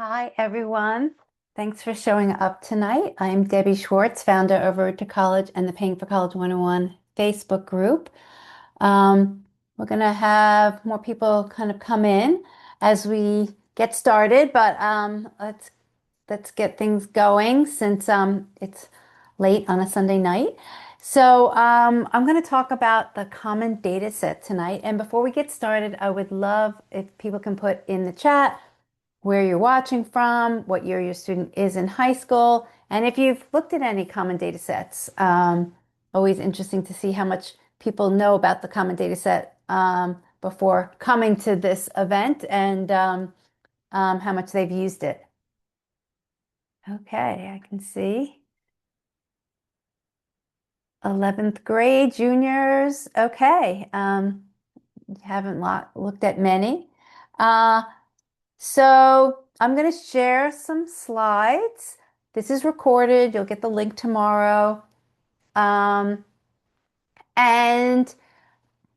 Hi, everyone. Thanks for showing up tonight. I'm Debbie Schwartz, founder of Road to College and the Paying for College 101 Facebook group. We're going to have more people kind of come in as we get started, but let's get things going since it's late on a Sunday night. I'm going to talk about the common data set tonight. And before we get started, I would love if people can put in the chat where you're watching from, what year your student is in high school, and if you've looked at any common data sets. Always interesting to see how much people know about the common data set before coming to this event and how much they've used it. Okay, I can see. 11th grade, juniors. Okay, haven't looked at many. Uh, So I'm going to share some slides. This is recorded. You'll get the link tomorrow. Um, and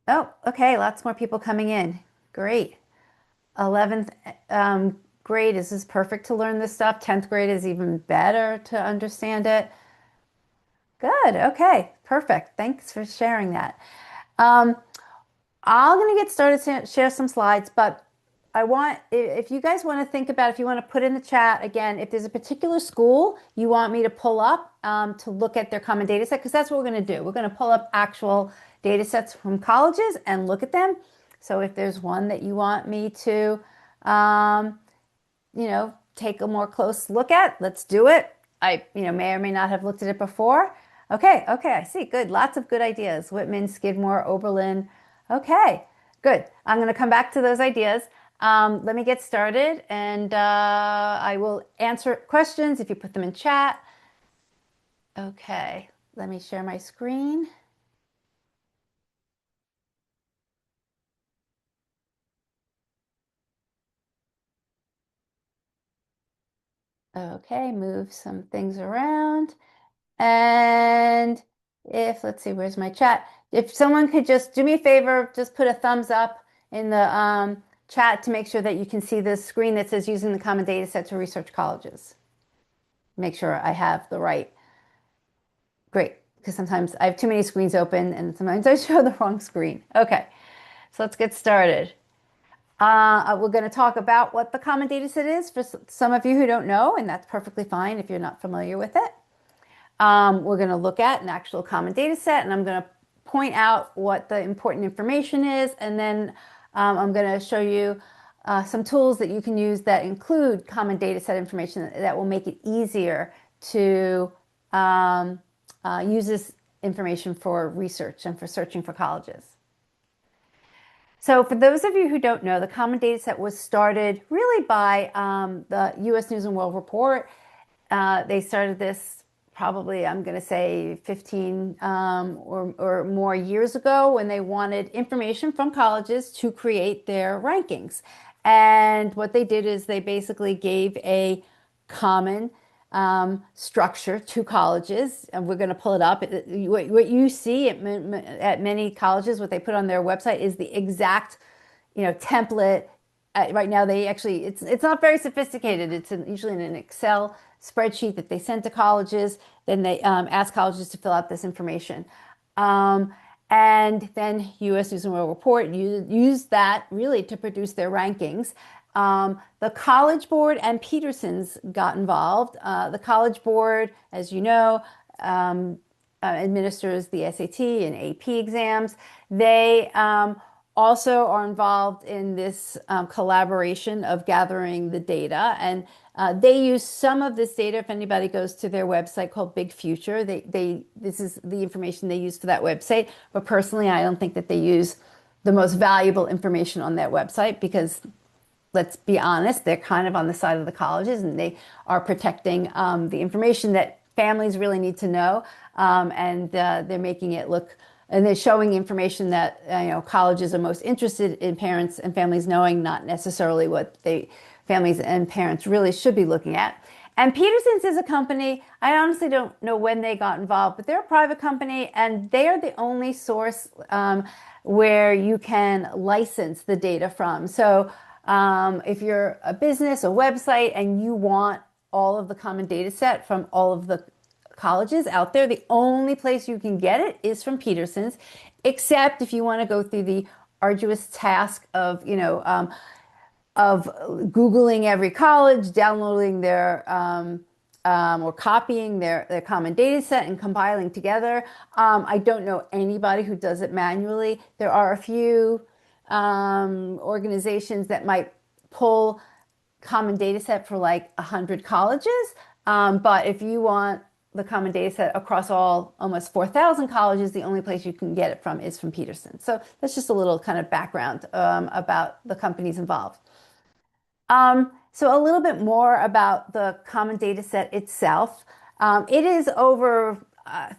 oh, okay, lots more people coming in. Great. 11th grade is perfect to learn this stuff. 10th grade is even better to understand it. Good. Okay, perfect. Thanks for sharing that. Um, I'm going to get started to share some slides, but if you guys want to think about, if you want to put in the chat again, if there's a particular school you want me to pull up to look at their common data set, because that's what we're going to do. We're going to pull up actual data sets from colleges and look at them. So if there's one that you want me to, um, take a more close look at, let's do it. I, may or may not have looked at it before. Okay, I see. Good. Lots of good ideas. Whitman, Skidmore, Oberlin. Okay, good. I'm going to come back to those ideas. Let me get started and I will answer questions if you put them in chat. Okay, let me share my screen. Okay, move some things around. And let's see, where's my chat? If someone could just do me a favor, just put a thumbs up in the chat to make sure that you can see the screen that says using the common data set to research colleges. Make sure I have the right. Great, because sometimes I have too many screens open and sometimes I show the wrong screen. Okay, so let's get started. We're going to talk about what the common data set is for some of you who don't know, and that's perfectly fine if you're not familiar with it. We're going to look at an actual common data set, and I'm going to point out what the important information is, and then I'm going to show you some tools that you can use that include common data set information that will make it easier to use this information for research and for searching for colleges. So for those of you who don't know, the Common Data Set was started really by the U.S. News and World Report. They started this probably, I'm going to say 15 or more years ago when they wanted information from colleges to create their rankings. And what they did is they basically gave a common structure to colleges, and we're going to pull it up. What you see at many colleges, what they put on their website is the exact, template. Right now, it's not very sophisticated. It's usually in an Excel spreadsheet that they send to colleges. Then they ask colleges to fill out this information. And then U.S. News and World Report used that really to produce their rankings. The College Board and Peterson's got involved. The College Board, as you know, administers the SAT and AP exams. They also are involved in this collaboration of gathering the data, and they use some of this data. If anybody goes to their website called Big Future, this is the information they use for that website. But personally, I don't think that they use the most valuable information on that website because, let's be honest, they're kind of on the side of the colleges and they are protecting the information that families really need to know, and they're making it look. And they're showing information that colleges are most interested in parents and families knowing, not necessarily what families and parents really should be looking at. And Peterson's is a company, I honestly don't know when they got involved, but they're a private company and they are the only source where you can license the data from. So If you're a business, a website, and you want all of the common data set from all of the colleges out there, the only place you can get it is from Peterson's, except if you want to go through the arduous task of, of Googling every college, downloading or copying their common data set and compiling together. I don't know anybody who does it manually. There are a few organizations that might pull common data set for like 100 colleges. But if you want the common data set across all almost 4,000 colleges, the only place you can get it from is from Peterson. So that's just a little kind of background about the companies involved. So a little bit more about the common data set itself. It is over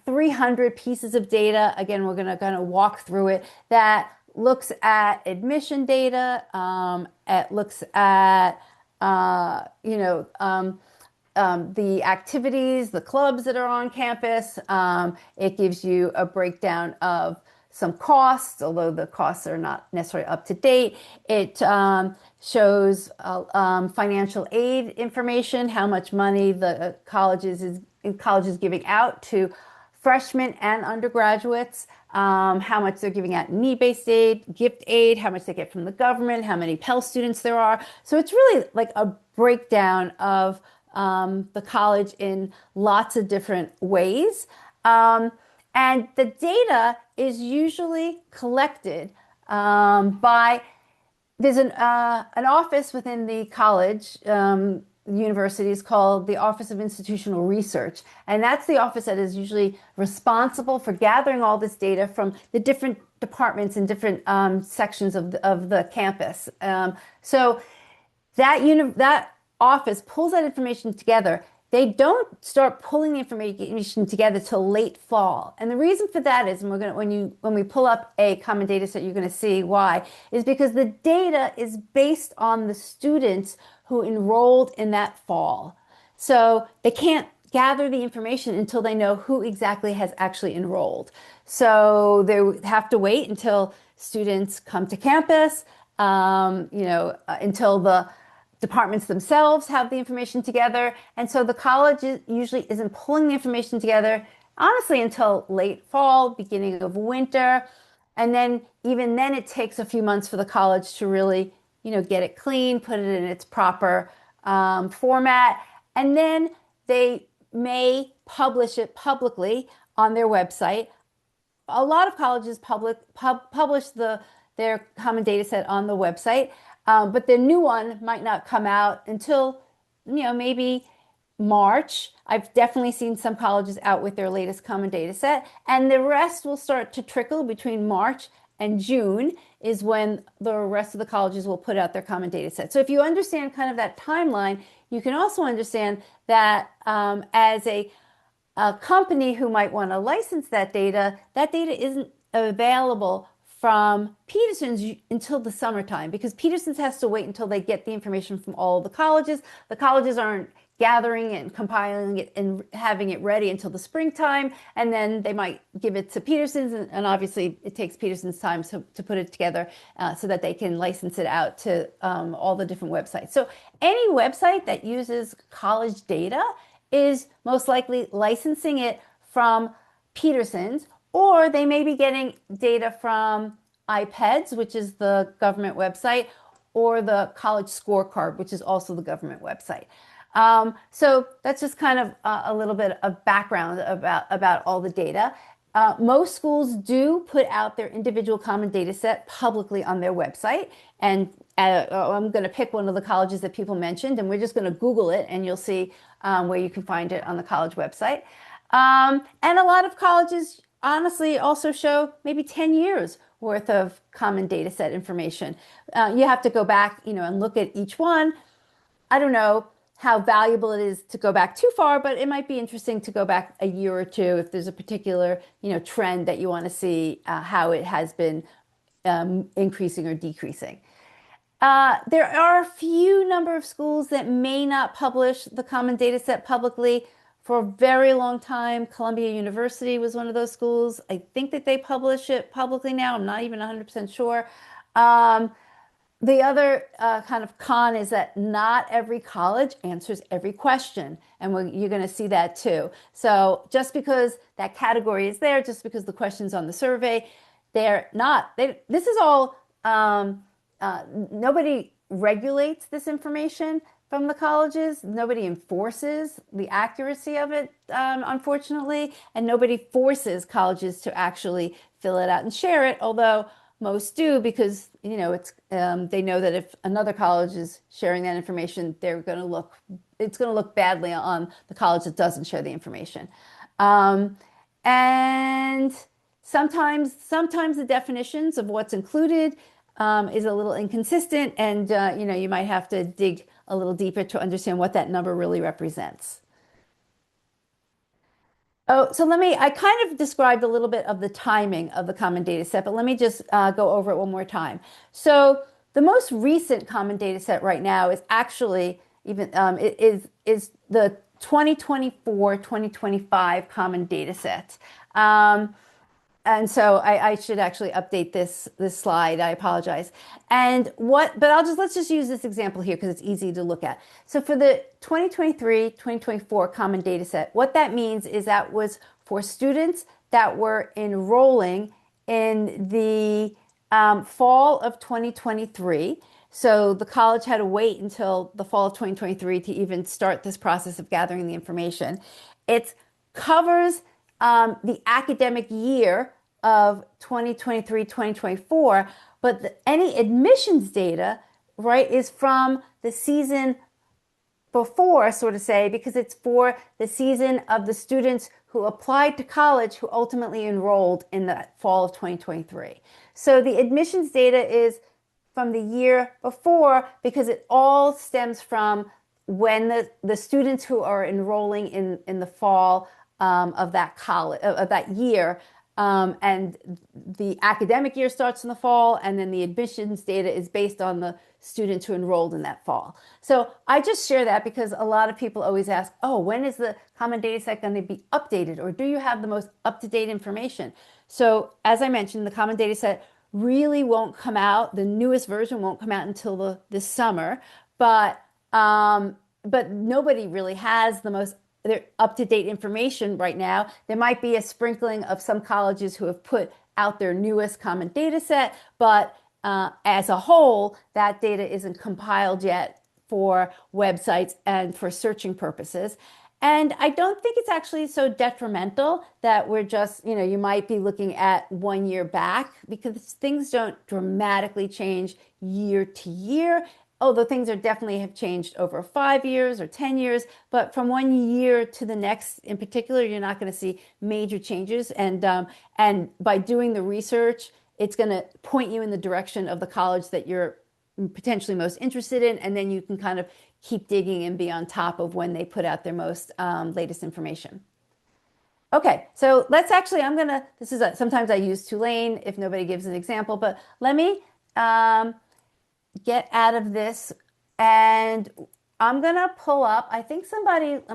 300 pieces of data. Again, we're going to kind of walk through it that looks at admission data. It looks at, the activities, the clubs that are on campus. It gives you a breakdown of some costs, although the costs are not necessarily up to date. It shows financial aid information, how much money the colleges giving out to freshmen and undergraduates, how much they're giving out need-based aid, gift aid, how much they get from the government, how many Pell students there are. So it's really like a breakdown of the college in lots of different ways. And the data is usually collected by, there's an office within the college, universities called the Office of Institutional Research. And that's the office that is usually responsible for gathering all this data from the different departments and different sections of the campus. So that office pulls that information together. They don't start pulling the information together till late fall. And the reason for that is, and when we pull up a common data set, you're going to see why, is because the data is based on the students who enrolled in that fall. So they can't gather the information until they know who exactly has actually enrolled. So they have to wait until students come to campus, until the departments themselves have the information together. And so the college usually isn't pulling the information together, honestly, until late fall, beginning of winter. And then even then it takes a few months for the college to really, get it clean, put it in its proper format. And then they may publish it publicly on their website. A lot of colleges publish their common data set on the website. But the new one might not come out until, maybe March. I've definitely seen some colleges out with their latest common data set, and the rest will start to trickle between March and June is when the rest of the colleges will put out their common data set. So if you understand kind of that timeline, you can also understand that as a company who might want to license that data isn't available from Peterson's until the summertime, because Peterson's has to wait until they get the information from all the colleges. The colleges aren't gathering it and compiling it and having it ready until the springtime, and then they might give it to Peterson's, and obviously it takes Peterson's time to put it together so that they can license it out to all the different websites. So any website that uses college data is most likely licensing it from Peterson's, or they may be getting data from IPEDS, which is the government website, or the College Scorecard, which is also the government website. So that's just kind of a little bit of background about all the data. Most schools do put out their individual common data set publicly on their website. And I'm going to pick one of the colleges that people mentioned, and we're just going to Google it, and you'll see where you can find it on the college website. And a lot of colleges honestly also show maybe 10 years worth of common data set information. You have to go back, and look at each one. I don't know how valuable it is to go back too far, but it might be interesting to go back a year or two if there's a particular, trend that you want to see how it has been increasing or decreasing. There are a few number of schools that may not publish the common data set publicly for a very long time. Columbia University was one of those schools. I think that they publish it publicly now. I'm not even 100% sure. The other kind of con is that not every college answers every question, and you're going to see that too. So just because that category is there, just because the question's on the survey, they're not. This is all. Nobody regulates this information from the colleges. Nobody enforces the accuracy of it, unfortunately, and nobody forces colleges to actually fill it out and share it. Although most do, because it's they know that if another college is sharing that information, it's going to look badly on the college that doesn't share the information. Um, and sometimes the definitions of what's included is a little inconsistent, and you might have to dig a little deeper to understand what that number really represents. Oh, so I kind of described a little bit of the timing of the common data set, but let me just go over it one more time. So the most recent common data set right now is actually is the 2024-2025 common data set. And so I should actually update this slide. I apologize. But let's just use this example here because it's easy to look at. So for the 2023-2024 common data set, what that means is that was for students that were enrolling in the fall of 2023. So the college had to wait until the fall of 2023 to even start this process of gathering the information. It covers the academic year of 2023-2024, but any admissions data, right, is from the season before, so to say, because it's for the season of the students who applied to college who ultimately enrolled in the fall of 2023. So the admissions data is from the year before because it all stems from when the students who are enrolling in the fall of that college of that year. And the academic year starts in the fall, and then the admissions data is based on the students who enrolled in that fall. So I just share that because a lot of people always ask, oh, when is the common data set going to be updated? Or do you have the most up-to-date information? So as I mentioned, the common data set really won't come out. The newest version won't come out until this summer, but nobody really has the most up-to-date information right now. There might be a sprinkling of some colleges who have put out their newest common data set, but as a whole, that data isn't compiled yet for websites and for searching purposes. And I don't think it's actually so detrimental that we're just, you might be looking at 1 year back because things don't dramatically change year to year. Although things are definitely have changed over 5 years or 10 years, but from 1 year to the next in particular, you're not going to see major changes. And by doing the research, it's going to point you in the direction of the college that you're potentially most interested in, and then you can kind of keep digging and be on top of when they put out their most latest information. Okay, so sometimes I use Tulane if nobody gives an example, but let me get out of this and I'm going to pull up, I'm going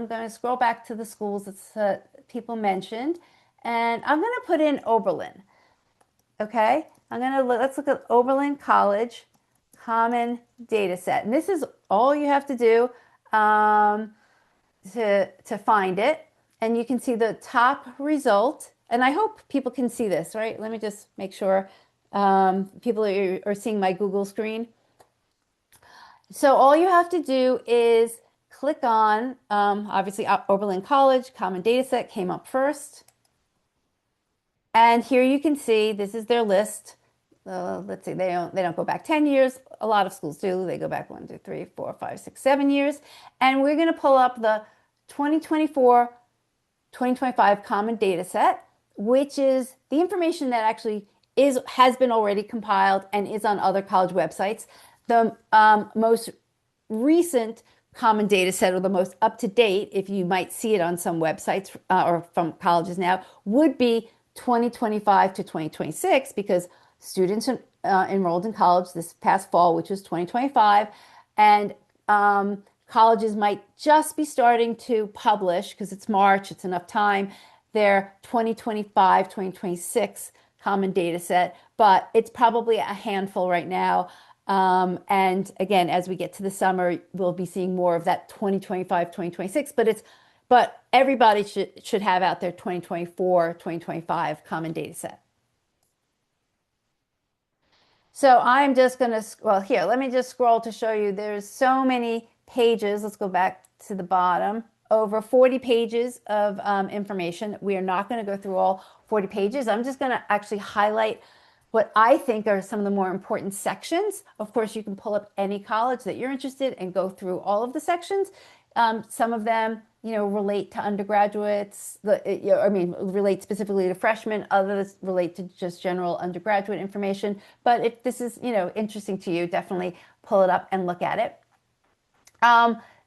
to scroll back to the schools that people mentioned, and I'm going to put in Oberlin. Okay, let's look at Oberlin College Common Data Set. And this is all you have to do to find it. And you can see the top result. And I hope people can see this, right? Let me just make sure people are seeing my Google screen. So all you have to do is click on, obviously, Oberlin College Common Data Set came up first. And here you can see this is their list. Let's see, they don't go back 10 years. A lot of schools do. They go back 1, 2, 3, 4, 5, 6, 7 years. And we're going to pull up the 2024-2025 Common Data Set, which is the information that actually has been already compiled and is on other college websites. The most recent common data set, or the most up to date, if you might see it on some websites or from colleges now, would be 2025 to 2026, because students enrolled in college this past fall, which was 2025, and colleges might just be starting to publish, because it's March, it's enough time, their 2025-2026 common data set, but it's probably a handful right now. And again, as we get to the summer, we'll be seeing more of that 2025, 2026, but everybody should have out their 2024, 2025 common data set. So I'm just going to, well, here, let me just scroll to show you. There's so many pages. Let's go back to the bottom. Over 40 pages of information. We are not going to go through all 40 pages. I'm just going to actually highlight what I think are some of the more important sections. Of course, you can pull up any college that you're interested and go through all of the sections. Some of them, relate to undergraduates. Relate specifically to freshmen. Others relate to just general undergraduate information. But if this is, interesting to you, definitely pull it up and look at it.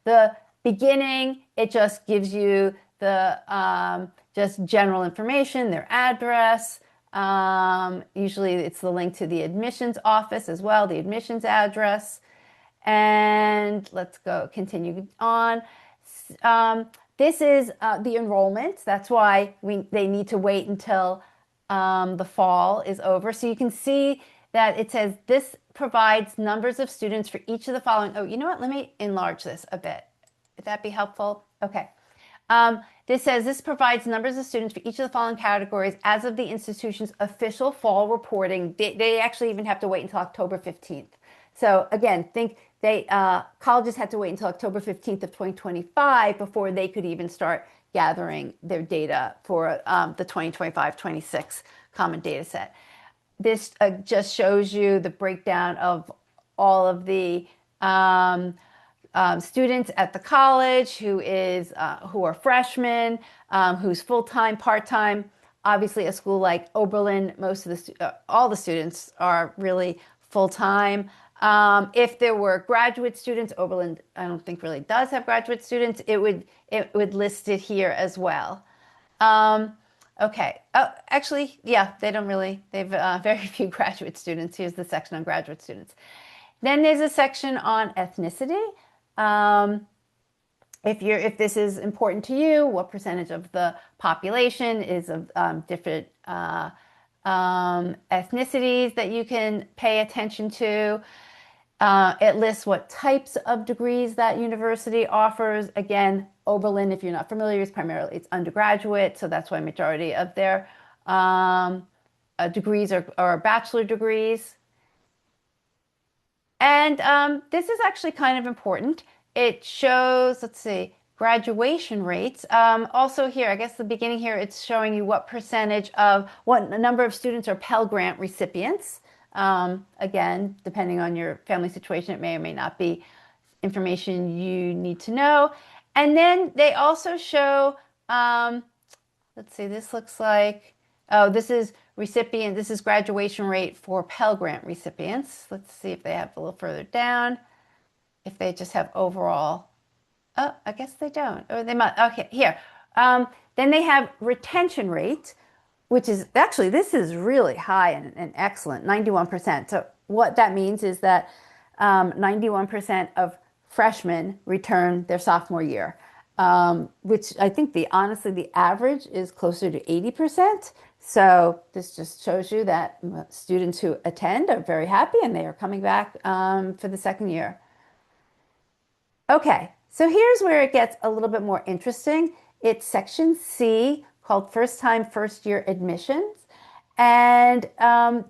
The beginning, it just gives you the just general information, their address. Usually it's the link to the admissions office as well, the admissions address. And let's go continue on. This is the enrollment. That's why they need to wait until the fall is over. So you can see that it says this provides numbers of students for each of the following. Oh, you know what? Let me enlarge this a bit. Would that be helpful? Okay. This says this provides numbers of students for each of the following categories as of the institution's official fall reporting. They actually even have to wait until October 15th. So again, colleges had to wait until October 15th of 2025 before they could even start gathering their data for the 2025-26 common data set. This just shows you the breakdown of all of the students at the college who are freshmen, who's full-time, part-time. Obviously, a school like Oberlin, all the students are really full-time. If there were graduate students, Oberlin, I don't think really does have graduate students. It would list it here as well. Okay. Oh, actually, yeah, they don't really. They've very few graduate students. Here's the section on graduate students. Then there's a section on ethnicity. If this is important to you, what percentage of the population is of different ethnicities that you can pay attention to. It lists what types of degrees that university offers. Again, Oberlin, if you're not familiar, it's undergraduate, so that's why majority of their degrees are bachelor degrees. And this is actually kind of important. It shows, let's see, graduation rates. Also here, I guess the beginning here, it's showing you what number of students are Pell Grant recipients. Again, depending on your family situation, it may or may not be information you need to know. And then they also show, let's see, this looks like, oh, this is graduation rate for Pell Grant recipients. Let's see if they have a little further down. If they just have overall, oh, I guess they don't. Or they might, okay, here. Then they have retention rate, which is actually, this is really high and excellent, 91%. So what that means is that 91% of freshmen return their sophomore year, which I think honestly, the average is closer to 80%. So this just shows you that students who attend are very happy and they are coming back for the second year. Okay, so here's where it gets a little bit more interesting. It's section C called First Time, First Year Admissions. And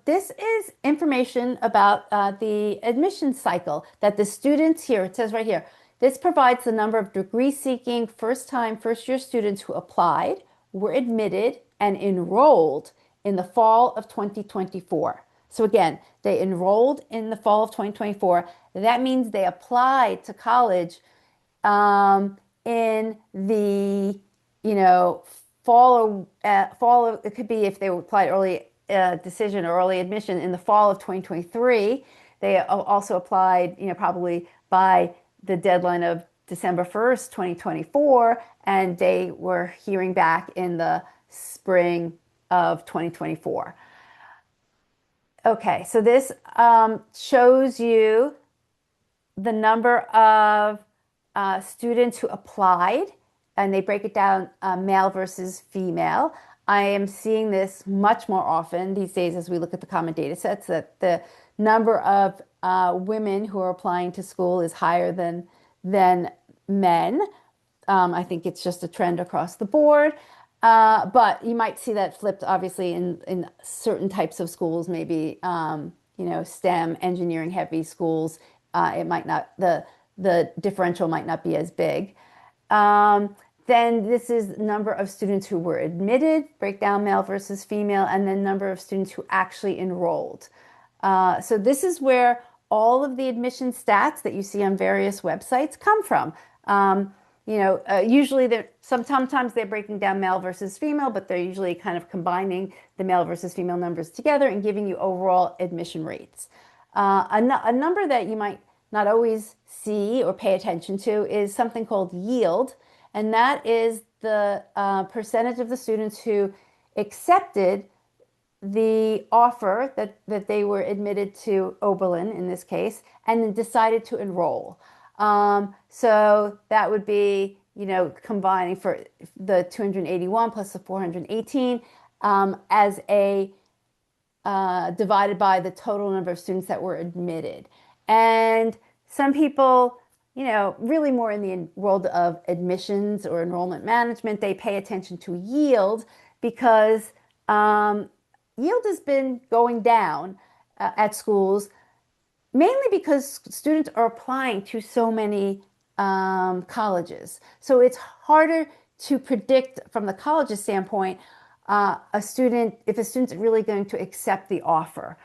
this is information about the admission cycle that the students here, it says right here, this provides the number of degree-seeking first-time, first-year students who applied, were admitted, and enrolled in the fall of 2024. So again, they enrolled in the fall of 2024. That means they applied to college in the, fall. It could be if they applied early decision or early admission in the fall of 2023. They also applied, probably by the deadline of December 1st, 2024, and they were hearing back in the spring of 2024. Okay, so this shows you the number of students who applied, and they break it down male versus female. I am seeing this much more often these days as we look at the common data sets, that the number of women who are applying to school is higher than men. I think it's just a trend across the board. But you might see that flipped, obviously, in certain types of schools, maybe STEM, engineering heavy schools. It might not the differential might not be as big. Um, then this is number of students who were admitted, breakdown male versus female, and then number of students who actually enrolled. So this is where all of the admission stats that you see on various websites come from. Usually sometimes they're breaking down male versus female, but they're usually kind of combining the male versus female numbers together and giving you overall admission rates. A number that you might not always see or pay attention to is something called yield, and that is the percentage of the students who accepted the offer that they were admitted to Oberlin in this case, and then decided to enroll. So that would be, combining for the 281 plus the 418 as a divided by the total number of students that were admitted. And some people, really more in the world of admissions or enrollment management, they pay attention to yield because yield has been going down at schools mainly because students are applying to so many colleges. So it's harder to predict from the college's standpoint if a student's really going to accept the offer.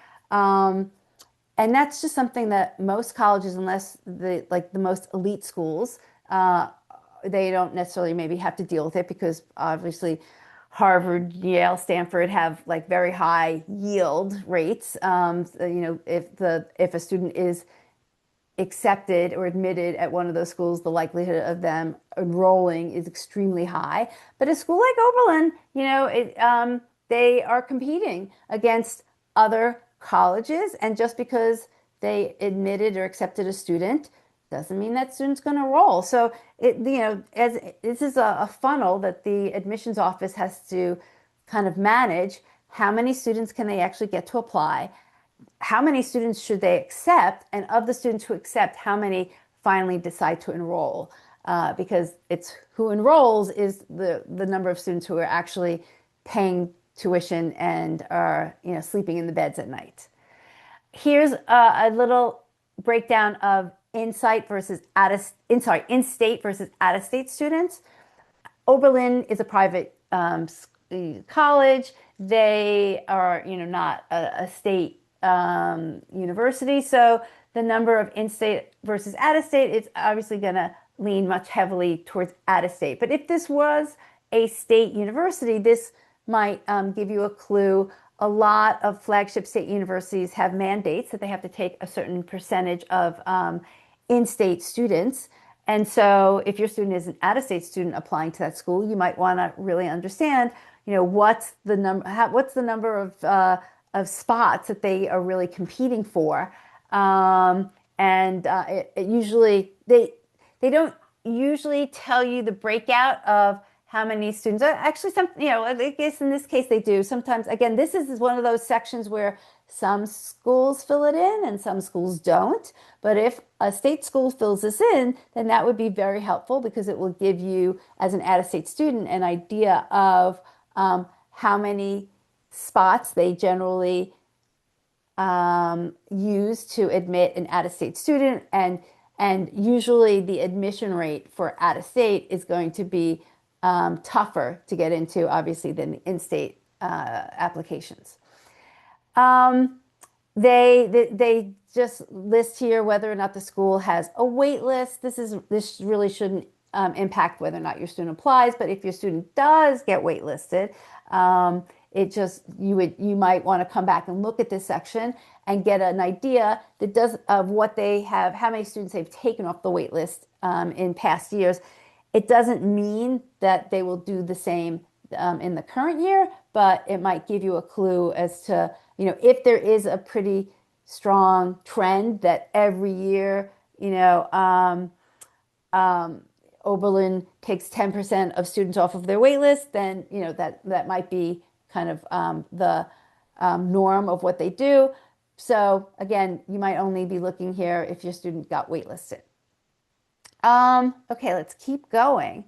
And that's just something that most colleges, unless the most elite schools, they don't necessarily maybe have to deal with it because obviously Harvard, Yale, Stanford have like very high yield rates. If a student is accepted or admitted at one of those schools, the likelihood of them enrolling is extremely high. But a school like Oberlin, they are competing against other colleges, and just because they admitted or accepted a student doesn't mean that student's going to roll. So as this is a funnel that the admissions office has to kind of manage. How many students can they actually get to apply? How many students should they accept? And of the students who accept, how many finally decide to enroll? Because it's who enrolls is the number of students who are actually paying tuition and are sleeping in the beds at night. Here's a little breakdown of in-state versus in-state versus out-of-state students. Oberlin is a private college. They are, not a state university. So the number of in-state versus out-of-state is obviously going to lean much heavily towards out-of-state. But if this was a state university, this might give you a clue. A lot of flagship state universities have mandates that they have to take a certain percentage of in-state students. And so if your student is an out-of-state student applying to that school, you might want to really understand, what's the number of spots that they are really competing for. It usually they don't usually tell you the breakout of how many students. Actually, I guess in this case they do. Sometimes, again, this is one of those sections where some schools fill it in and some schools don't. But if a state school fills this in, then that would be very helpful because it will give you, as an out-of-state student, an idea of how many spots they generally use to admit an out-of-state student. And usually the admission rate for out-of-state is going to be tougher to get into, obviously, than the in-state applications. They just list here whether or not the school has a wait list. This really shouldn't impact whether or not your student applies, but if your student does get waitlisted, you might want to come back and look at this section and get an idea of what they have, how many students they've taken off the wait list in past years. It doesn't mean that they will do the same in the current year, but it might give you a clue as to, if there is a pretty strong trend that every year, Oberlin takes 10% of students off of their wait list, then, that might be kind of the norm of what they do. So again, you might only be looking here if your student got waitlisted. Okay, let's keep going.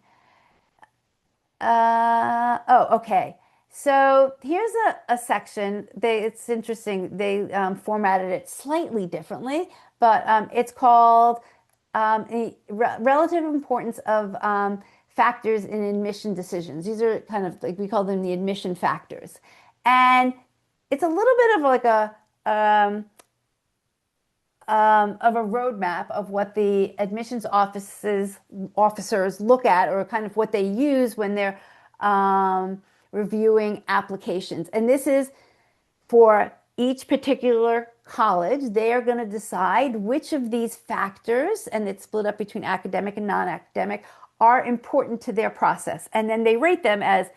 Oh, okay. So here's a section. It's interesting. They formatted it slightly differently, but it's called relative importance of factors in admission decisions. These are kind of like we call them the admission factors. And it's a little bit of like of a roadmap of what the admissions officers look at, or kind of what they use when they're reviewing applications. And this is for each particular college. They are going to decide which of these factors, and it's split up between academic and non-academic, are important to their process. And then they rate them as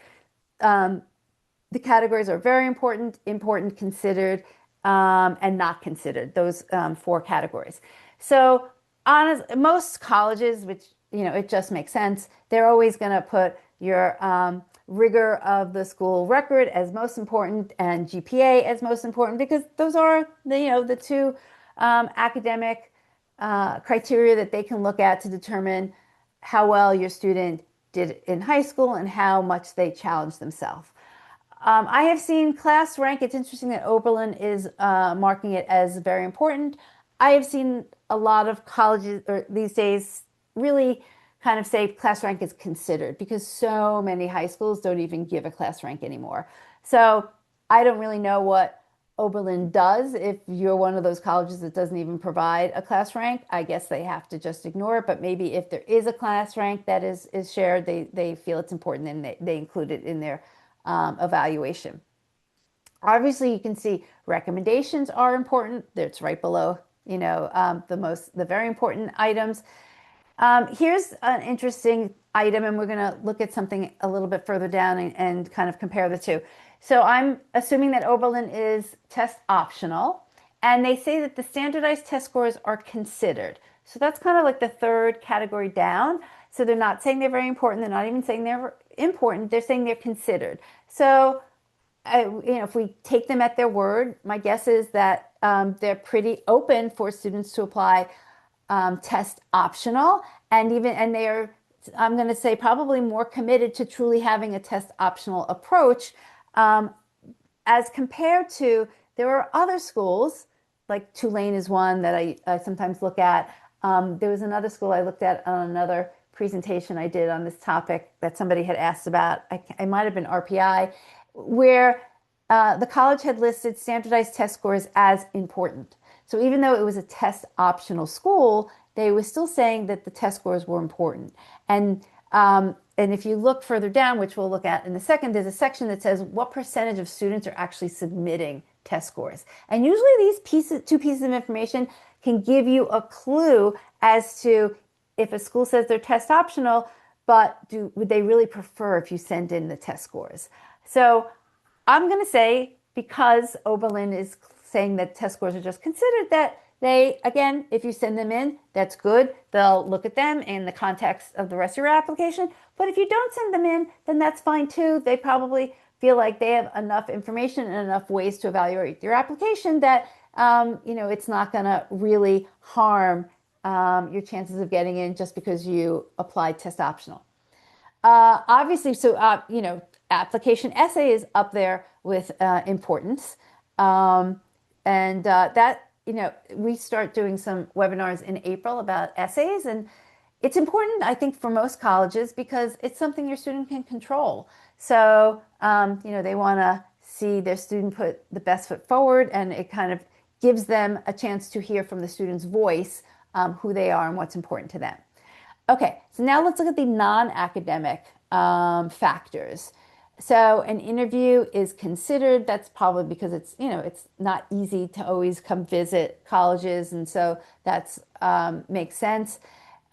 the categories are very important, important, considered, and not considered, those four categories. So most colleges, which, it just makes sense, they're always going to put your rigor of the school record as most important and GPA as most important, because those are the two academic criteria that they can look at to determine how well your student did in high school and how much they challenged themselves. I have seen class rank. It's interesting that Oberlin is marking it as very important. I have seen a lot of colleges or these days really kind of say class rank is considered, because so many high schools don't even give a class rank anymore. So I don't really know what Oberlin does. If you're one of those colleges that doesn't even provide a class rank, I guess they have to just ignore it. But maybe if there is a class rank that is shared, they feel it's important and they include it in their evaluation. Obviously, you can see recommendations are important. It's right below, the very important items. Here's an interesting item, and we're going to look at something a little bit further down and kind of compare the two. So I'm assuming that Oberlin is test optional, and they say that the standardized test scores are considered. So that's kind of like the third category down. So they're not saying they're very important. They're not even saying they're important. They're saying they're considered. So if we take them at their word, my guess is that they're pretty open for students to apply test optional, and they are, I'm going to say, probably more committed to truly having a test optional approach, as compared to, there are other schools, like Tulane is one that I sometimes look at. There was another school I looked at on another presentation I did on this topic that somebody had asked about. It might have been RPI, where the college had listed standardized test scores as important. So even though it was a test optional school, they were still saying that the test scores were important. And if you look further down, which we'll look at in a second, there's a section that says what percentage of students are actually submitting test scores. And usually these two pieces of information can give you a clue as to if a school says they're test optional, but would they really prefer if you send in the test scores? So I'm going to say, because Oberlin is saying that test scores are just considered, that they, again, if you send them in, that's good. They'll look at them in the context of the rest of your application. But if you don't send them in, then that's fine too. They probably feel like they have enough information and enough ways to evaluate your application that it's not going to really harm your chances of getting in just because you applied test optional. Obviously, so application essay is up there with importance, and that we start doing some webinars in April about essays, and it's important, I think, for most colleges because it's something your student can control. So they want to see their student put the best foot forward, and it kind of gives them a chance to hear from the student's voice who they are and what's important to them. Okay, so now let's look at the non-academic factors. So an interview is considered. That's probably because it's not easy to always come visit colleges, and so that's makes sense.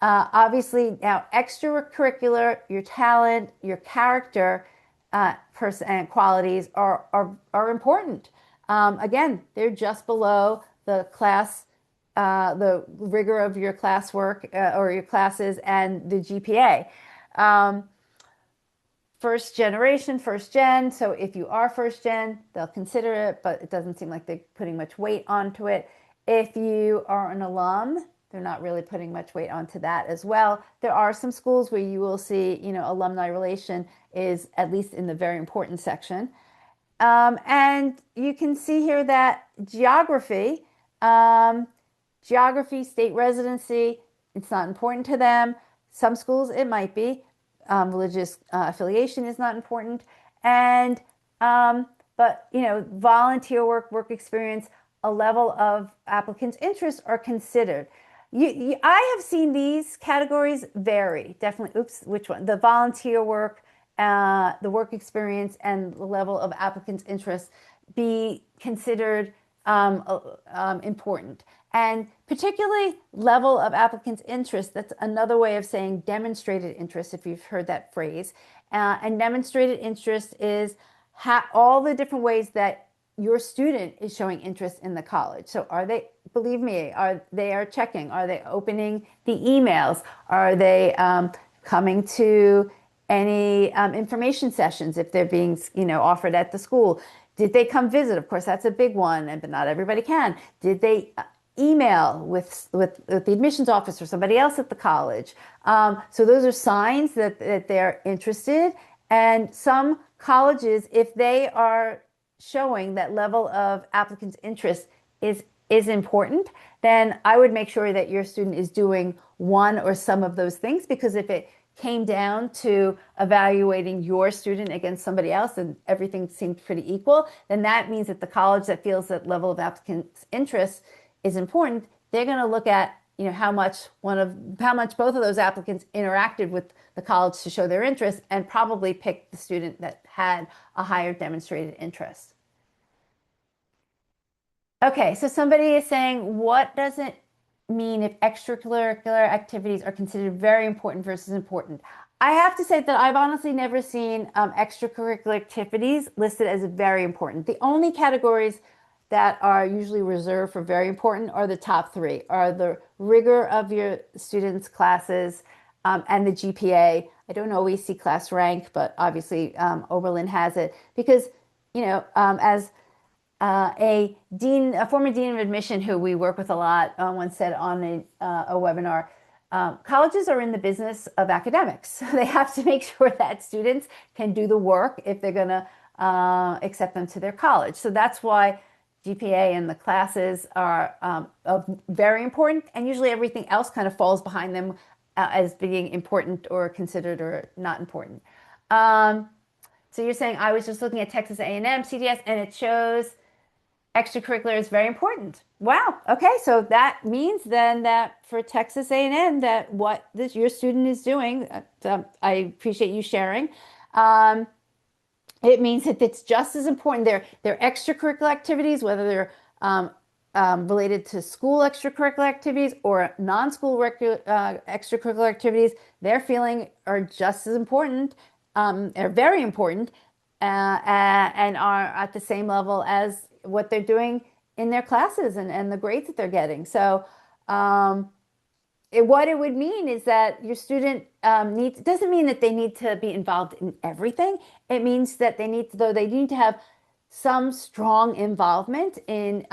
Obviously, now extracurricular, your talent, your character, and qualities are important. Again, they're just below the class, the rigor of your classwork or your classes and the GPA. first generation, first gen. So if you are first gen, they'll consider it, but it doesn't seem like they're putting much weight onto it. If you are an alum, they're not really putting much weight onto that as well. There are some schools where you will see, alumni relation is at least in the very important section. And you can see here that um, geography, state residency, it's not important to them. Some schools it might be. Religious affiliation is not important. And but volunteer work, work experience, a level of applicants' interest are considered. I have seen these categories vary. Definitely, oops, which one? The volunteer work, the work experience, and the level of applicants' interest be considered important. And particularly level of applicants' interest, that's another way of saying demonstrated interest, if you've heard that phrase. And demonstrated interest is all the different ways that your student is showing interest in the college. So are they, believe me, are checking? Are they opening the emails? Are they coming to any information sessions if they're being, offered at the school? Did they come visit? Of course, that's a big one, but not everybody can. Did they email with the admissions office or somebody else at the college? So those are signs that they're interested. And some colleges, if they are showing that level of applicants' interest is important, then I would make sure that your student is doing one or some of those things, because if it came down to evaluating your student against somebody else and everything seemed pretty equal, then that means that the college that feels that level of applicants' interest is important, they're going to look at how much both of those applicants interacted with the college to show their interest, and probably pick the student that had a higher demonstrated interest. Okay, so somebody is saying, what does it mean if extracurricular activities are considered very important versus important? I have to say that I've honestly never seen extracurricular activities listed as very important. The only categories that are usually reserved for very important are the top three, are the rigor of your students' classes, and the GPA. I don't always see class rank, but obviously Oberlin has it because, as a former dean of admission who we work with a lot, once said on a webinar, colleges are in the business of academics. So they have to make sure that students can do the work if they're going to accept them to their college. So that's why GPA and the classes are very important, and usually everything else kind of falls behind them as being important or considered or not important. So you're saying I was just looking at Texas A&M CDS and it shows extracurricular is very important. Wow. Okay. So that means then that for Texas A&M, that what your student is doing, I appreciate you sharing. It means that it's just as important. Their extracurricular activities, whether they're related to school extracurricular activities or non-school extracurricular activities, they're feeling are just as important, are very important, and are at the same level as what they're doing in their classes and the grades that they're getting. So what it would mean is that your student doesn't mean that they need to be involved in everything. It means that they need to have some strong involvement in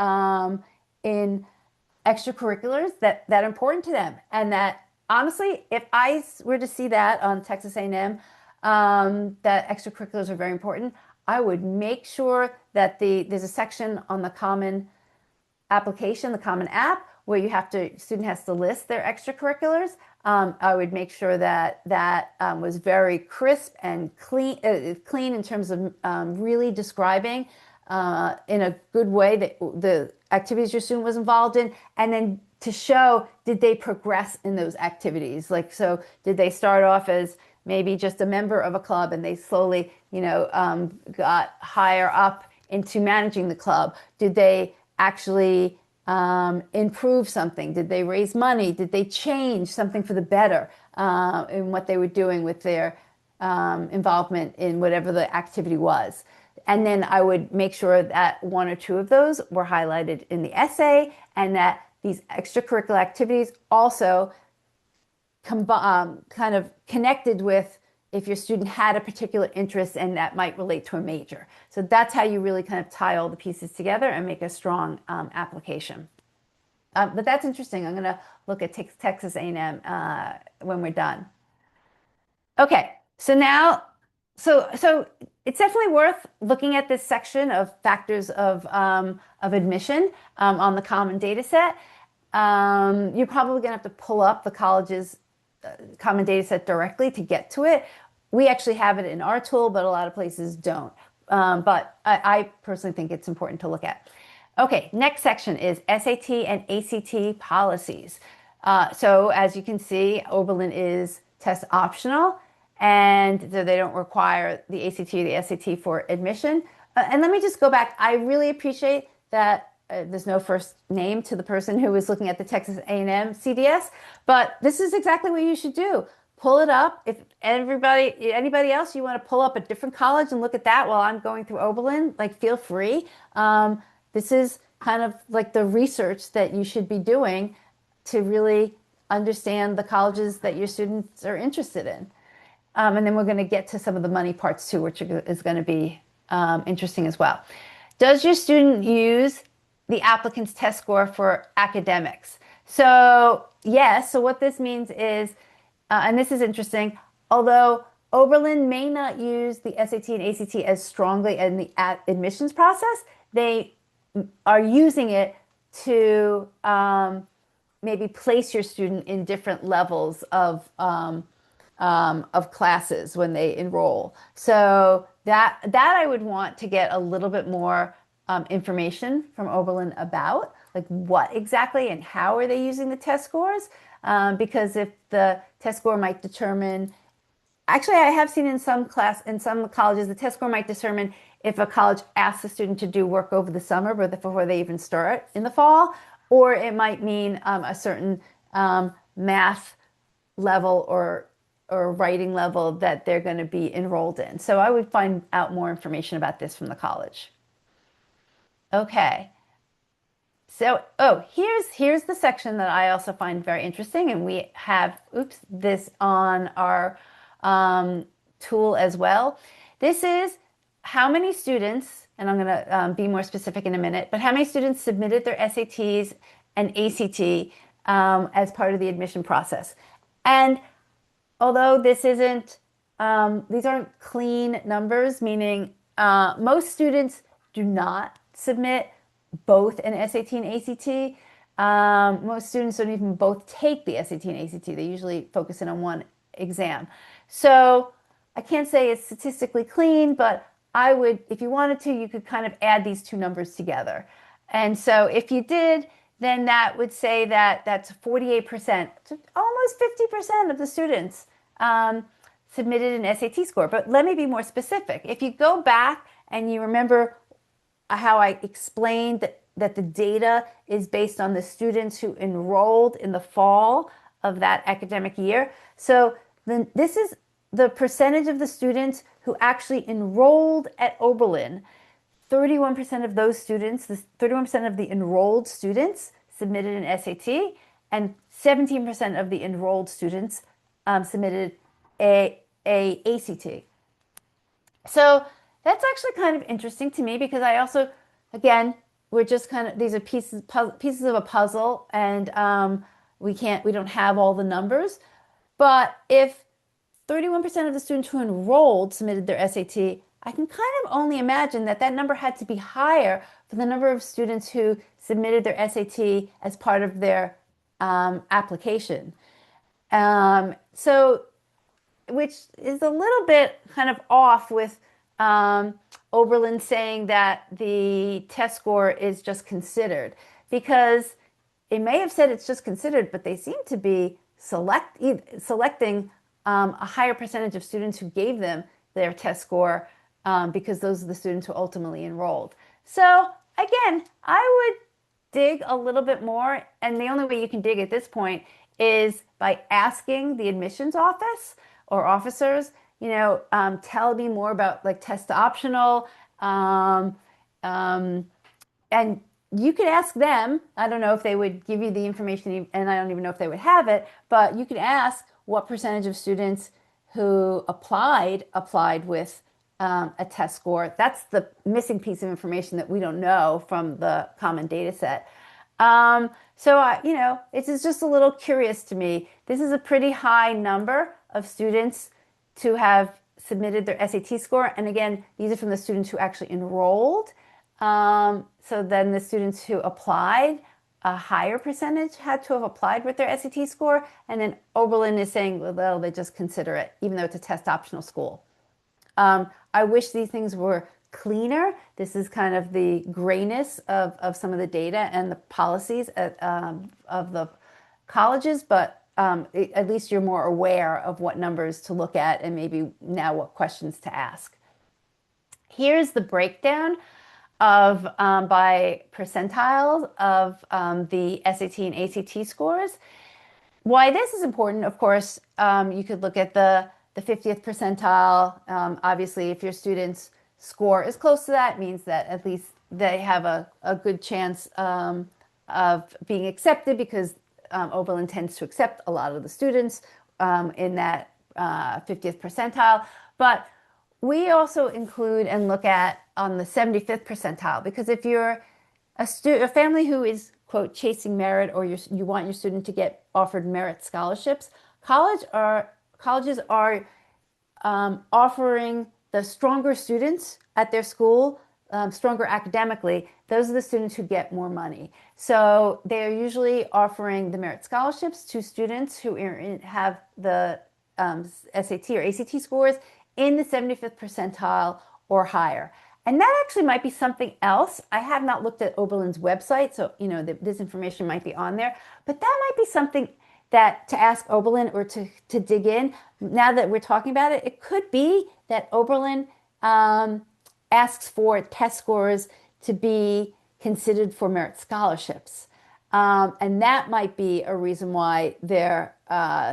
extracurriculars that are important to them. And that honestly, if I were to see that on Texas A&M, that extracurriculars are very important, I would make sure that there's a section on the Common application, the Common app, where student has to list their extracurriculars. I would make sure that was very crisp and clean in terms of really describing in a good way the activities your student was involved in, and then to show, did they progress in those activities? Like, so did they start off as maybe just a member of a club and they slowly, got higher up into managing the club? Did they actually improve something? Did they raise money? Did they change something for the better in what they were doing with their involvement in whatever the activity was? And then I would make sure that one or two of those were highlighted in the essay, and that these extracurricular activities also kind of connected with if your student had a particular interest and that might relate to a major. So that's how you really kind of tie all the pieces together and make a strong application. But that's interesting. I'm going to look at Texas A&M when we're done. Okay, so now, so it's definitely worth looking at this section of factors of admission on the Common Data Set. You're probably going to have to pull up the college's Common Data Set directly to get to it. We actually have it in our tool, but a lot of places don't. But I personally think it's important to look at. Okay, next section is SAT and ACT policies. So as you can see, Oberlin is test optional, and so they don't require the ACT or the SAT for admission. And let me just go back. I really appreciate that there's no first name to the person who was looking at the Texas A&M CDS, but this is exactly what you should do. Pull it up. If anybody else, you want to pull up a different college and look at that while I'm going through Oberlin, like feel free. This is kind of like the research that you should be doing to really understand the colleges that your students are interested in. And then we're going to get to some of the money parts too, which is going to be interesting as well. Does your student use the applicant's test score for academics? So yes, so what this means is, and this is interesting, although Oberlin may not use the SAT and ACT as strongly in the admissions process, they are using it to maybe place your student in different levels of classes when they enroll. So that I would want to get a little bit more information from Oberlin about, like what exactly and how are they using the test scores? Because if the test score might determine, actually I have seen in some colleges, the test score might determine if a college asks the student to do work over the summer before they even start in the fall, or it might mean a certain math level or writing level that they're going to be enrolled in. So I would find out more information about this from the college. Okay. So, here's the section that I also find very interesting, and we have, this on our tool as well. This is how many students, and I'm going to be more specific in a minute, but how many students submitted their SATs and ACT as part of the admission process. And although this isn't, these aren't clean numbers, meaning most students do not submit both an SAT and ACT. Most students don't even both take the SAT and ACT. They usually focus in on one exam. So I can't say it's statistically clean, but I would, if you wanted to, you could kind of add these two numbers together. And so if you did, then that would say that that's 48%, almost 50% of the students submitted an SAT score. But let me be more specific. If you go back and you remember how I explained that the data is based on the students who enrolled in the fall of that academic year. So then this is the percentage of the students who actually enrolled at Oberlin. 31% of those students, 31% of the enrolled students submitted an SAT, and 17% of the enrolled students submitted a ACT. So that's actually kind of interesting to me because I also, again, we're just kind of, these are pieces of a puzzle, and we don't have all the numbers. But if 31% of the students who enrolled submitted their SAT, I can kind of only imagine that number had to be higher for the number of students who submitted their SAT as part of their application. So, which is a little bit kind of off with Oberlin saying that the test score is just considered, because it may have said it's just considered, but they seem to be selecting a higher percentage of students who gave them their test score because those are the students who ultimately enrolled. So again, I would dig a little bit more, and the only way you can dig at this point is by asking the admissions office or officers, tell me more about like test optional, and you could ask them. I don't know if they would give you the information, and I don't even know if they would have it, but you could ask what percentage of students who applied with a test score. That's the missing piece of information that we don't know from the common data set. So it's just a little curious to me. This is a pretty high number of students to have submitted their SAT score. And again, these are from the students who actually enrolled. So then the students who applied, a higher percentage had to have applied with their SAT score. And then Oberlin is saying, well, they just consider it, even though it's a test optional school. I wish these things were cleaner. This is kind of the grayness of some of the data and the policies of the colleges, but at least you're more aware of what numbers to look at and maybe now what questions to ask. Here's the breakdown of by percentiles of the SAT and ACT scores. Why this is important, of course, you could look at the 50th percentile. Obviously, if your student's score is close to that, means that at least they have a good chance of being accepted because Oberlin tends to accept a lot of the students in that 50th percentile. But we also include and look at on the 75th percentile because if you're a family who is, quote, chasing merit or you want your student to get offered merit scholarships, colleges are offering the stronger students at their school, stronger academically. Those are the students who get more money. So they are usually offering the merit scholarships to students who have the SAT or ACT scores in the 75th percentile or higher. And that actually might be something else. I have not looked at Oberlin's website, so this information might be on there, but that might be something that to ask Oberlin or to dig in. Now that we're talking about it, it could be that Oberlin asks for test scores to be considered for merit scholarships. And that might be a reason why their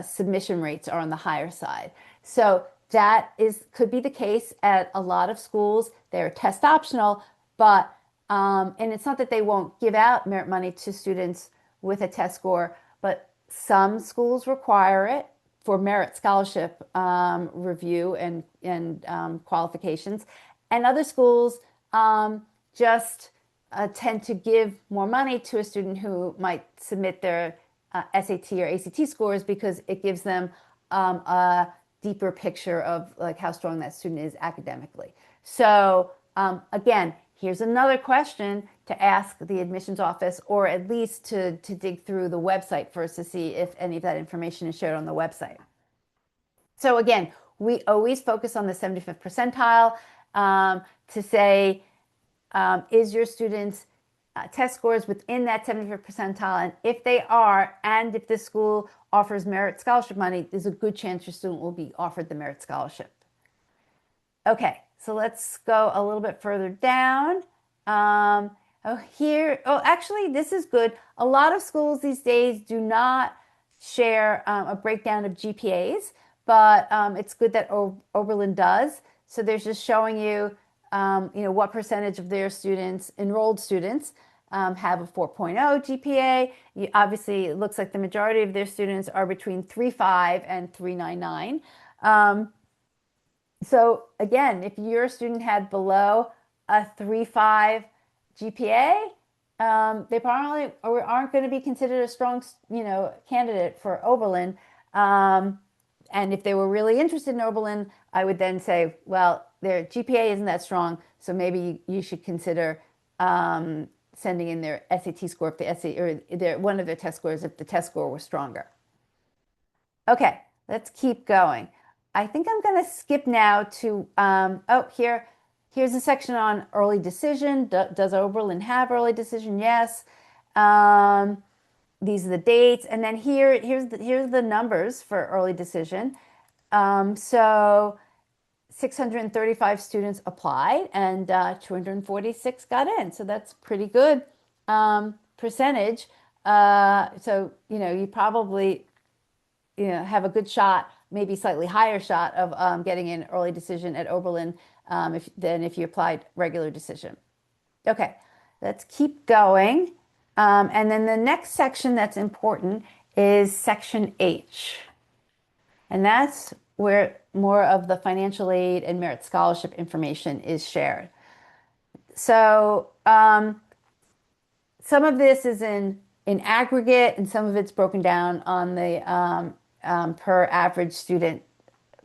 submission rates are on the higher side. So that could be the case at a lot of schools. They're test optional, but and it's not that they won't give out merit money to students with a test score, but some schools require it for merit scholarship review and qualifications, and other schools just tend to give more money to a student who might submit their SAT or ACT scores because it gives them a deeper picture of like how strong that student is academically. So again, here's another question to ask the admissions office, or at least to dig through the website first to see if any of that information is shared on the website. So again, we always focus on the 75th percentile to say, is your student's test scores within that 75th percentile? And if they are, and if this school offers merit scholarship money, there's a good chance your student will be offered the merit scholarship. Okay, so let's go a little bit further down. Actually, this is good. A lot of schools these days do not share a breakdown of GPAs, but it's good that Oberlin does. So they're just showing you, what percentage of their students, enrolled students, have a 4.0 GPA. Obviously, it looks like the majority of their students are between 3.5 and 3.99. So again, if your student had below a 3.5 GPA, they probably aren't going to be considered a strong, candidate for Oberlin. And if they were really interested in Oberlin, I would then say, well, their GPA isn't that strong, so maybe you should consider sending in their SAT score if the SAT or one of their test scores if the test score was stronger. Okay, let's keep going. I think I'm going to skip now to here's a section on early decision. Does Oberlin have early decision? Yes. These are the dates, and then here's the numbers for early decision. So 635 students applied, and 246 got in. So that's pretty good percentage. So you probably have a good shot, maybe slightly higher shot of getting an early decision at Oberlin than if you applied regular decision. Okay, let's keep going. And then the next section that's important is section H. And that's where more of the financial aid and merit scholarship information is shared. So some of this is in aggregate, and some of it's broken down on the per average student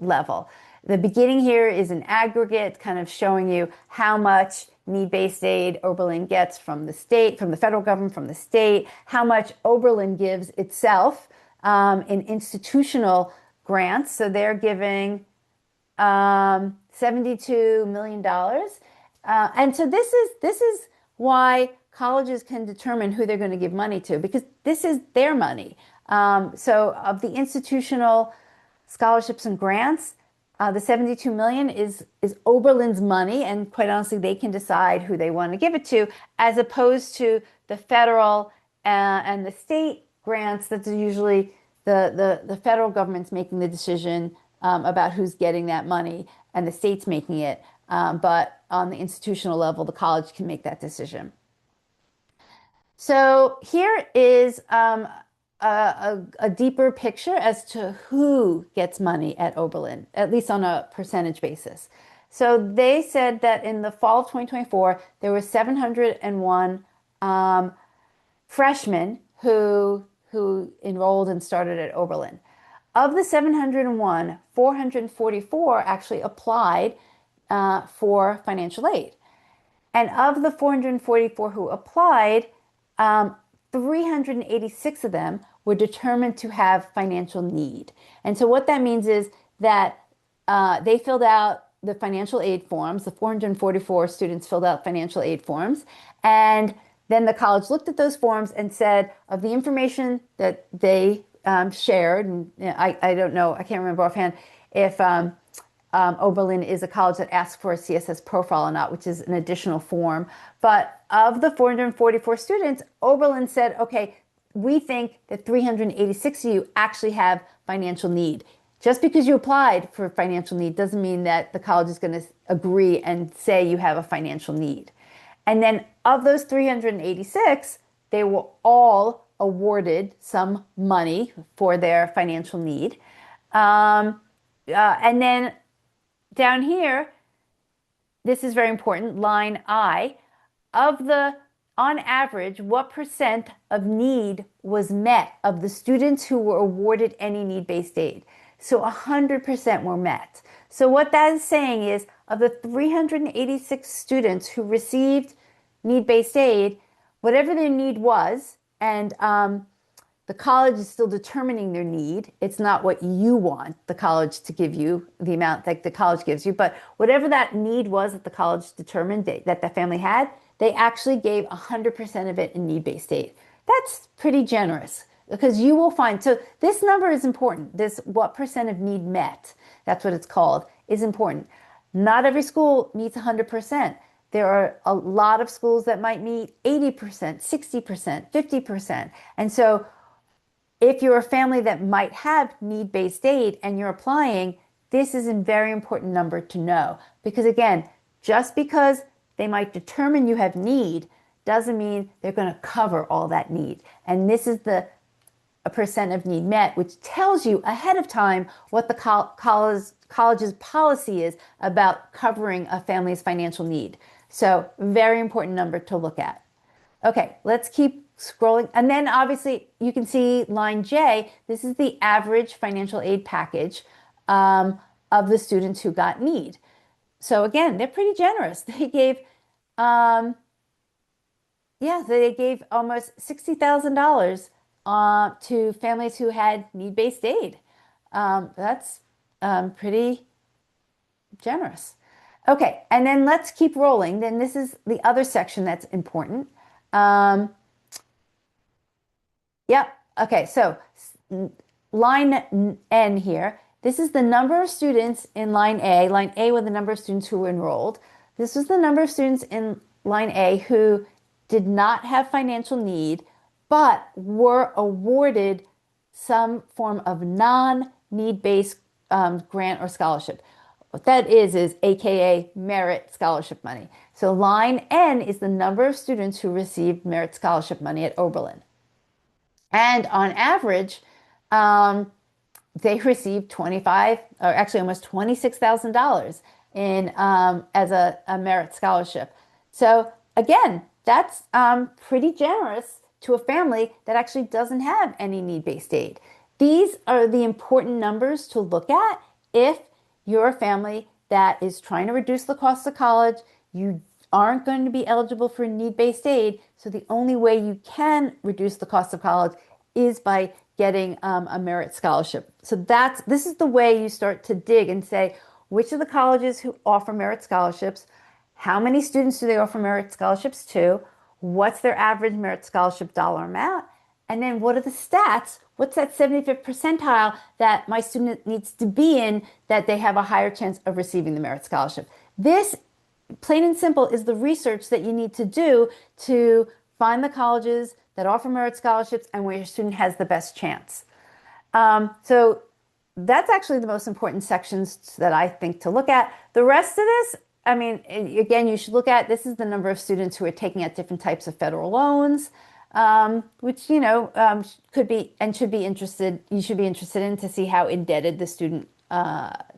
level. The beginning here is an aggregate, kind of showing you how much need-based aid Oberlin gets from the state, from the federal government, from the state, how much Oberlin gives itself in institutional grants. So they're giving $72 million dollars. And so this is why colleges can determine who they're going to give money to, because this is their money. So of the institutional scholarships and grants, the 72 million is Oberlin's money, and quite honestly, they can decide who they want to give it to, as opposed to the federal and the state grants. That's usually the federal government's making the decision about who's getting that money, and the state's making it. But on the institutional level, the college can make that decision. So here is a deeper picture as to who gets money at Oberlin, at least on a percentage basis. So they said that in the fall of 2024, there were 701 freshmen who enrolled and started at Oberlin. Of the 701, 444 actually applied for financial aid. And of the 444 who applied, 386 of them were determined to have financial need. And so what that means is that they filled out the financial aid forms. The 444 students filled out financial aid forms. And then the college looked at those forms and said, of the information that they shared, and I don't know, I can't remember offhand if Oberlin is a college that asks for a CSS profile or not, which is an additional form. But of the 444 students, Oberlin said, okay, we think that 386 of you actually have financial need. Just because you applied for financial need doesn't mean that the college is going to agree and say you have a financial need. And then of those 386, they were all awarded some money for their financial need. And then down here, this is very important, line I, on average, what percent of need was met of the students who were awarded any need-based aid? So 100% were met. So what that is saying is, of the 386 students who received need-based aid, whatever their need was, and the college is still determining their need. It's not what you want the college to give you, the amount that the college gives you, but whatever that need was that the college determined that the family had, they actually gave 100% of it in need-based aid. That's pretty generous, because you will find, so this number is important. This what percent of need met, that's what it's called, is important. Not every school meets 100%. There are a lot of schools that might meet 80%, 60%, 50%. And so if you're a family that might have need-based aid and you're applying, this is a very important number to know. Because again, just because they might determine you have need doesn't mean they're going to cover all that need. And this is a percent of need met, which tells you ahead of time what the college's policy is about covering a family's financial need. So very important number to look at. Okay, let's keep scrolling. And then obviously you can see line J, this is the average financial aid package of the students who got need. So again, they're pretty generous. They gave, they gave almost $60,000 to families who had need-based aid. That's pretty generous. Okay, and then let's keep rolling. Then this is the other section that's important. Okay, so line N here. This is the number of students in line A. Line A were the number of students who were enrolled. This was the number of students in line A who did not have financial need, but were awarded some form of non-need-based grant or scholarship. What that is AKA merit scholarship money. So line N is the number of students who received merit scholarship money at Oberlin. And on average, they received 25 or actually almost $26,000 in as a merit scholarship. So again, that's pretty generous to a family that actually doesn't have any need-based aid. These are the important numbers to look at if you're a family that is trying to reduce the cost of college. You aren't going to be eligible for need-based aid, so the only way you can reduce the cost of college is by getting a merit scholarship. So this is the way you start to dig and say, which of the colleges who offer merit scholarships, how many students do they offer merit scholarships to, what's their average merit scholarship dollar amount, and then what are the stats? What's that 75th percentile that my student needs to be in that they have a higher chance of receiving the merit scholarship? This, plain and simple, is the research that you need to do to find the colleges that offer merit scholarships and where your student has the best chance. So that's actually the most important sections that I think to look at. The rest of this, I mean, again, you should look at this is the number of students who are taking out different types of federal loans, which, could be and should be interested, you should be interested in to see how indebted the student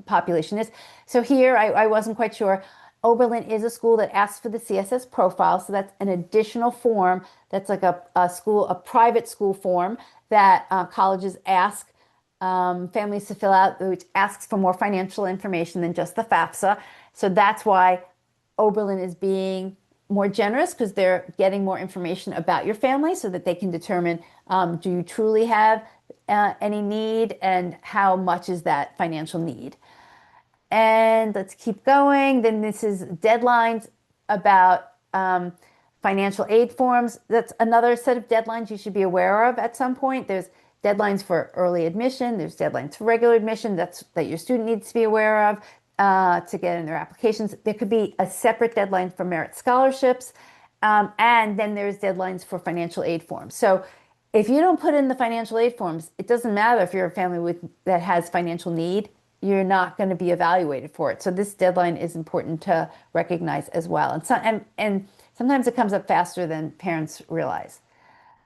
population is. So here, I wasn't quite sure. Oberlin is a school that asks for the CSS profile, so that's an additional form. That's like a private school form that colleges ask families to fill out, which asks for more financial information than just the FAFSA. So that's why Oberlin is being more generous, because they're getting more information about your family so that they can determine, do you truly have any need and how much is that financial need. And let's keep going. Then this is deadlines about financial aid forms. That's another set of deadlines you should be aware of at some point. There's deadlines for early admission. There's deadlines for regular admission that your student needs to be aware of to get in their applications. There could be a separate deadline for merit scholarships. And then there's deadlines for financial aid forms. So if you don't put in the financial aid forms, it doesn't matter if you're a family that has financial need. You're not going to be evaluated for it. So this deadline is important to recognize as well. And sometimes it comes up faster than parents realize.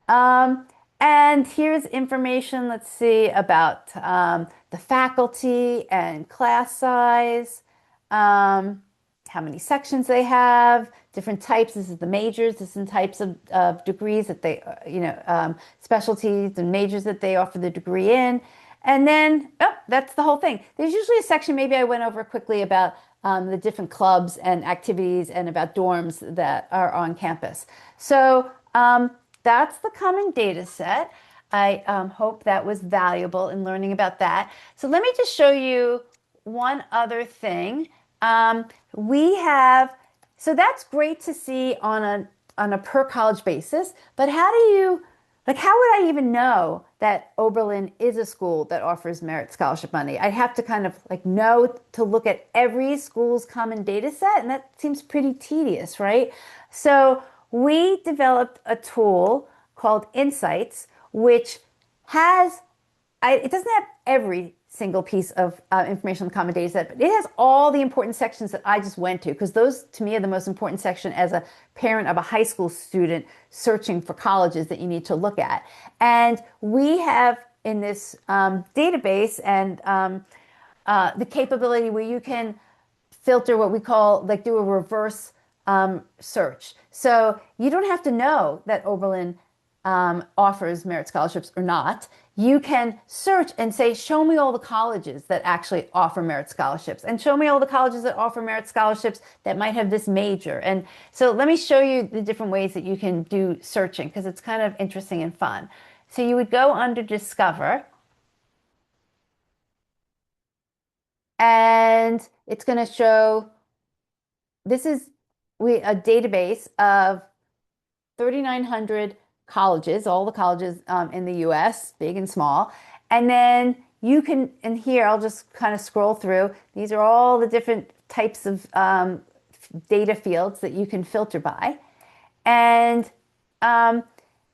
And here's information, let's see, about the faculty and class size, how many sections they have, different types. This is the majors. This is the types of degrees that they, specialties and majors that they offer the degree in. And then, that's the whole thing. There's usually a section, maybe I went over quickly, about the different clubs and activities and about dorms that are on campus. So that's the common data set. I hope that was valuable in learning about that. So let me just show you one other thing. So that's great to see on a per college basis, but how would I even know that Oberlin is a school that offers merit scholarship money? I'd have to kind of know to look at every school's common data set, and that seems pretty tedious, right? So we developed a tool called Insights, which it doesn't have every single piece of information on the common data set, but it has all the important sections that I just went to, because those to me are the most important section as a parent of a high school student searching for colleges that you need to look at. And we have in this database and the capability where you can filter what we call, do a reverse search. So you don't have to know that Oberlin offers merit scholarships or not. You can search and say, show me all the colleges that actually offer merit scholarships, and show me all the colleges that offer merit scholarships that might have this major. And so let me show you the different ways that you can do searching, because it's kind of interesting and fun. So you would go under Discover, and it's going to show, this is a database of 3,900 colleges, all the colleges in the US, big and small. And then you can, and here I'll just kind of scroll through. These are all the different types of data fields that you can filter by. And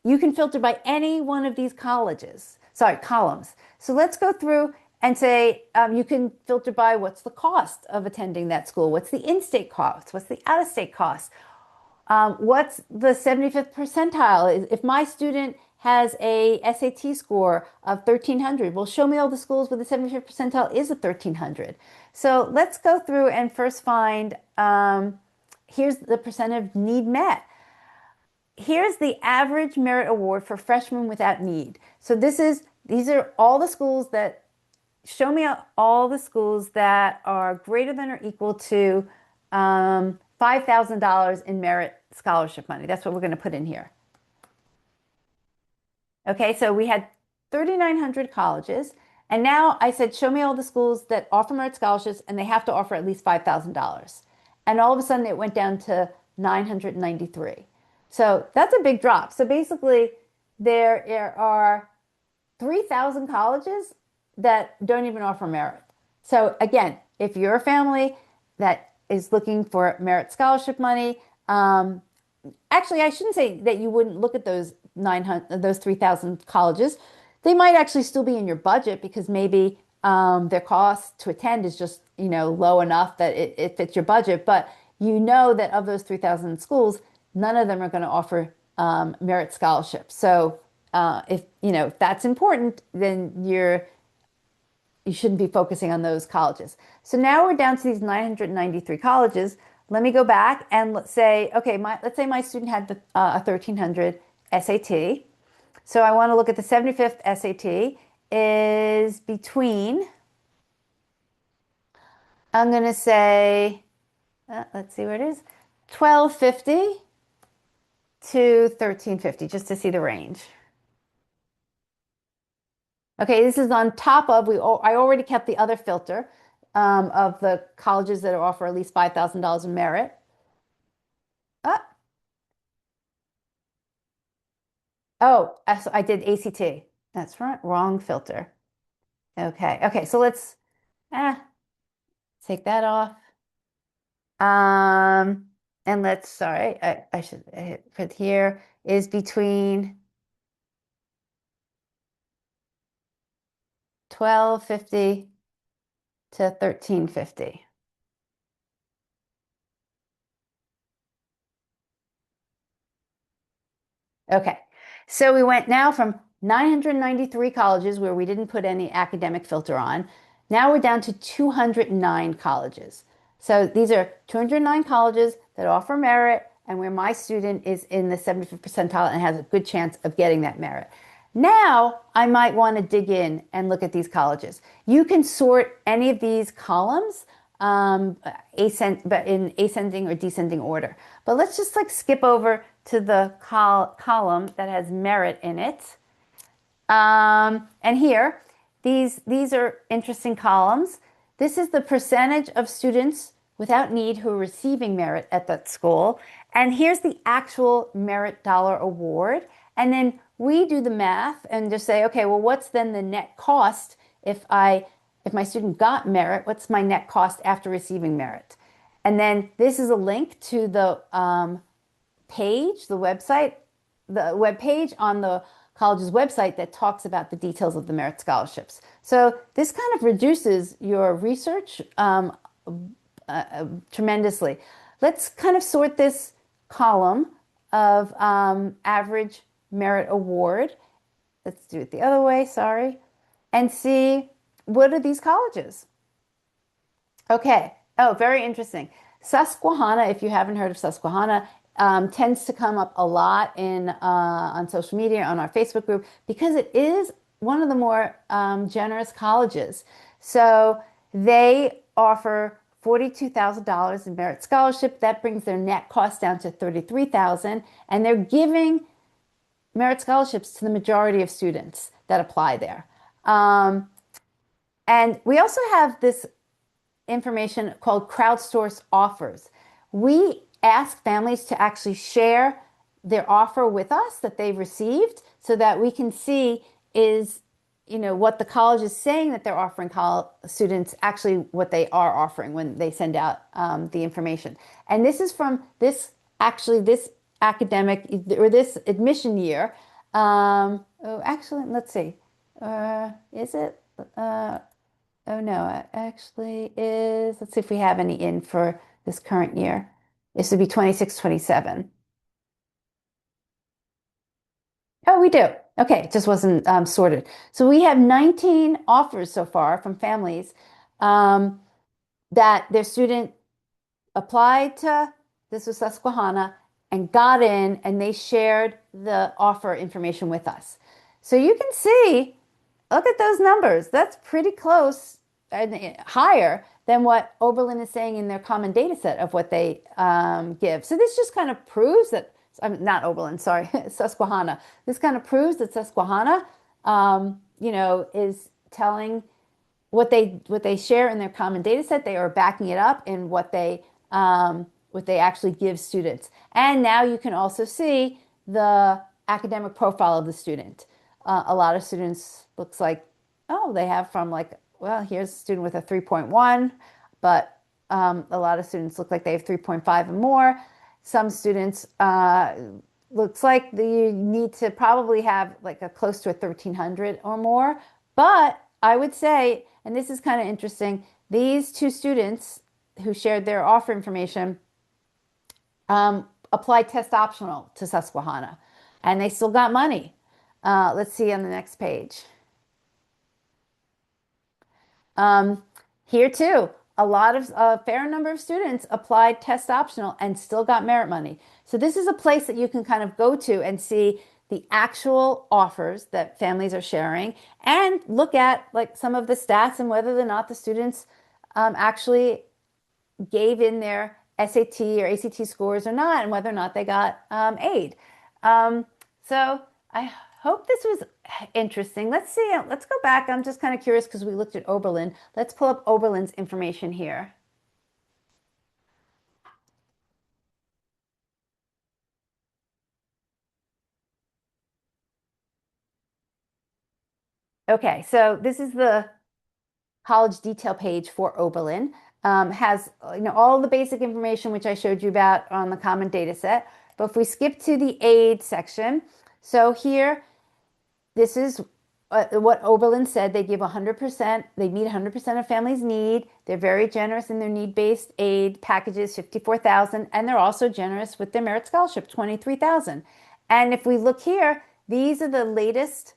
you can filter by any one of these colleges, columns. So let's go through and say, you can filter by what's the cost of attending that school, what's the in-state cost, what's the out-of-state cost, what's the 75th percentile? If my student has a SAT score of 1300. Well, show me all the schools with the 75th percentile is a 1300. So let's go through and first find, here's the percent of need met. Here's the average merit award for freshmen without need. So these are all the schools that show me all the schools that are greater than or equal to $5,000 in merit scholarship money. That's what we're going to put in here. Okay, so we had 3,900 colleges. And now I said, show me all the schools that offer merit scholarships and they have to offer at least $5,000. And all of a sudden it went down to 993. So that's a big drop. So basically, there are 3,000 colleges that don't even offer merit. So again, if you're a family that is looking for merit scholarship money, actually, I shouldn't say that you wouldn't look at those 3,000 colleges. They might actually still be in your budget because maybe their cost to attend is just, low enough that it fits your budget. But you know that of those 3,000 schools, none of them are going to offer merit scholarships. So if that's important, then you shouldn't be focusing on those colleges. So now we're down to these 993 colleges. Let me go back and let's say, okay, let's say my student had a 1300 SAT. So I want to look at the 75th SAT is between, I'm going to say, let's see where it is, 1250 to 1350, just to see the range. Okay, this is on top of, I already kept the other filter of the colleges that offer at least $5,000 in merit. Ah, oh, so I did ACT. That's right, wrong filter. Okay, so let's take that off. And sorry, I should put here is between 1250 to 1350. Okay, so we went now from 993 colleges where we didn't put any academic filter on. Now we're down to 209 colleges. So these are 209 colleges that offer merit and where my student is in the 75th percentile and has a good chance of getting that merit. Now I might want to dig in and look at these colleges. You can sort any of these columns but in ascending or descending order. But let's just skip over to the column that has merit in it. And here, these are interesting columns. This is the percentage of students without need who are receiving merit at that school. And here's the actual merit dollar award. And then we do the math and just say, okay, well, what's then the net cost if my student got merit? What's my net cost after receiving merit? And then this is a link to the page, the web page on the college's website that talks about the details of the merit scholarships. So this kind of reduces your research tremendously. Let's kind of sort this column of average merit award. Let's do it the other way, sorry. And see, what are these colleges? Okay. Oh, very interesting. Susquehanna, if you haven't heard of Susquehanna, tends to come up a lot on social media, on our Facebook group, because it is one of the more generous colleges. So they offer $42,000 in merit scholarship. That brings their net cost down to $33,000, and they're giving merit scholarships to the majority of students that apply there. And we also have this information called crowdsource offers. We ask families to actually share their offer with us that they've received so that we can see what the college is saying that they're offering students, actually what they are offering when they send out the information. And this is from this academic or this admission year. Let's see. Is it? Oh no, it actually is. Let's see if we have any in for this current year. This would be 26, 27. Oh, Oh, we do. Okay, it just wasn't sorted. So we have 19 offers so far from families um, that their student applied to this was Susquehanna and got in, and they shared the offer information with us. So you can see, look at those numbers. That's pretty close and higher than what Oberlin is saying in their common data set of what they give. So this just kind of proves that, I mean, not Oberlin, sorry, Susquehanna. This kind of proves that Susquehanna, is telling what they share in their common data set, they are backing it up in what they actually give students. And now you can also see the academic profile of the student. A lot of students looks like, oh, they have from like, well, here's a student with a 3.1, but a lot of students look like they have 3.5 and more. Some students looks like you need to probably have like a close to a 1300 or more. But I would say, and this is kind of interesting, these two students who shared their offer information applied test optional to Susquehanna, and they still got money. Let's see on the next page. Um, Here too, a fair number of students applied test optional and still got merit money. So this is a place that you can kind of go to and see the actual offers that families are sharing and look at like some of the stats and whether or not the students actually gave in their SAT or ACT scores or not, and whether or not they got aid. So I hope this was interesting. Let's see. Let's go back. I'm just kind of curious because we looked at Oberlin. Let's pull up Oberlin's information here. Okay, so this is the college detail page for Oberlin. Has all the basic information which I showed you about on the common data set. But if we skip to the aid section, so here this is what Oberlin said. They give 100%. They meet 100% of families' need. They're very generous in their need-based aid packages, 54,000, and they're also generous with their merit scholarship, 23,000. And if we look here, these are the latest.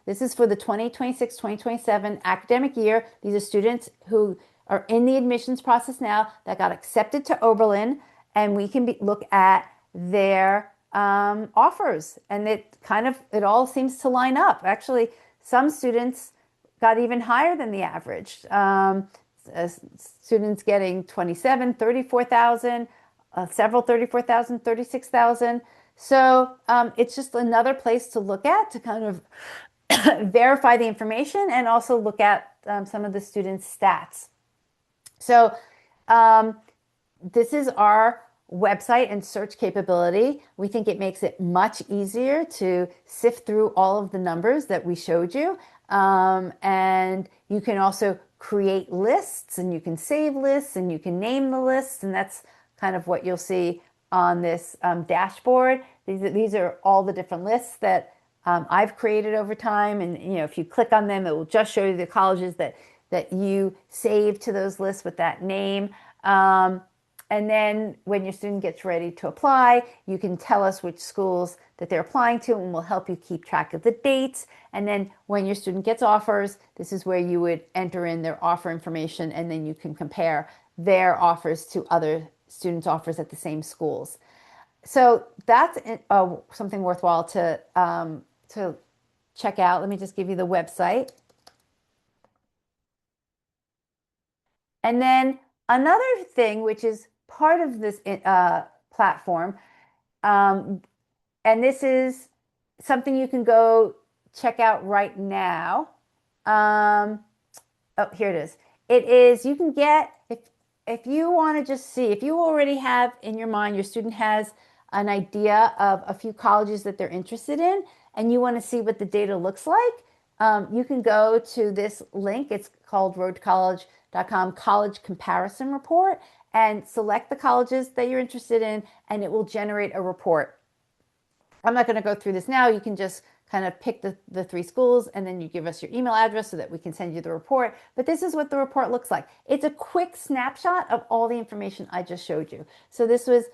This is for the 2026-2027 academic year. These are students who are in the admissions process now that got accepted to Oberlin, and we can look at their offers, and it all seems to line up. Actually, some students got even higher than the average. Students getting 27, 34,000, several 34,000, 36,000. So it's just another place to look at to kind of verify the information and also look at some of the students' stats. So this is our website and search capability. We think it makes it much easier to sift through all of the numbers that we showed you. And you can also create lists, and you can save lists, and you can name the lists. And that's kind of what you'll see on this dashboard. These are all the different lists that I've created over time. And if you click on them, it will just show you the colleges that you save to those lists with that name. And then when your student gets ready to apply, you can tell us which schools that they're applying to, and we'll help you keep track of the dates. And then when your student gets offers, this is where you would enter in their offer information, and then you can compare their offers to other students' offers at the same schools. So that's something worthwhile to check out. Let me just give you the website. And then another thing, which is part of this platform, and this is something you can go check out right now. Oh, here it is. It is, you can get, if you want to just see, if you already have in your mind, your student has an idea of a few colleges that they're interested in, and you want to see what the data looks like, you can go to this link. It's called roadtocollege.com College Comparison Report, and select the colleges that you're interested in, and it will generate a report. I'm not going to go through this now. You can just kind of pick the three schools, and then you give us your email address so that we can send you the report. But this is what the report looks like. It's a quick snapshot of all the information I just showed you. So this was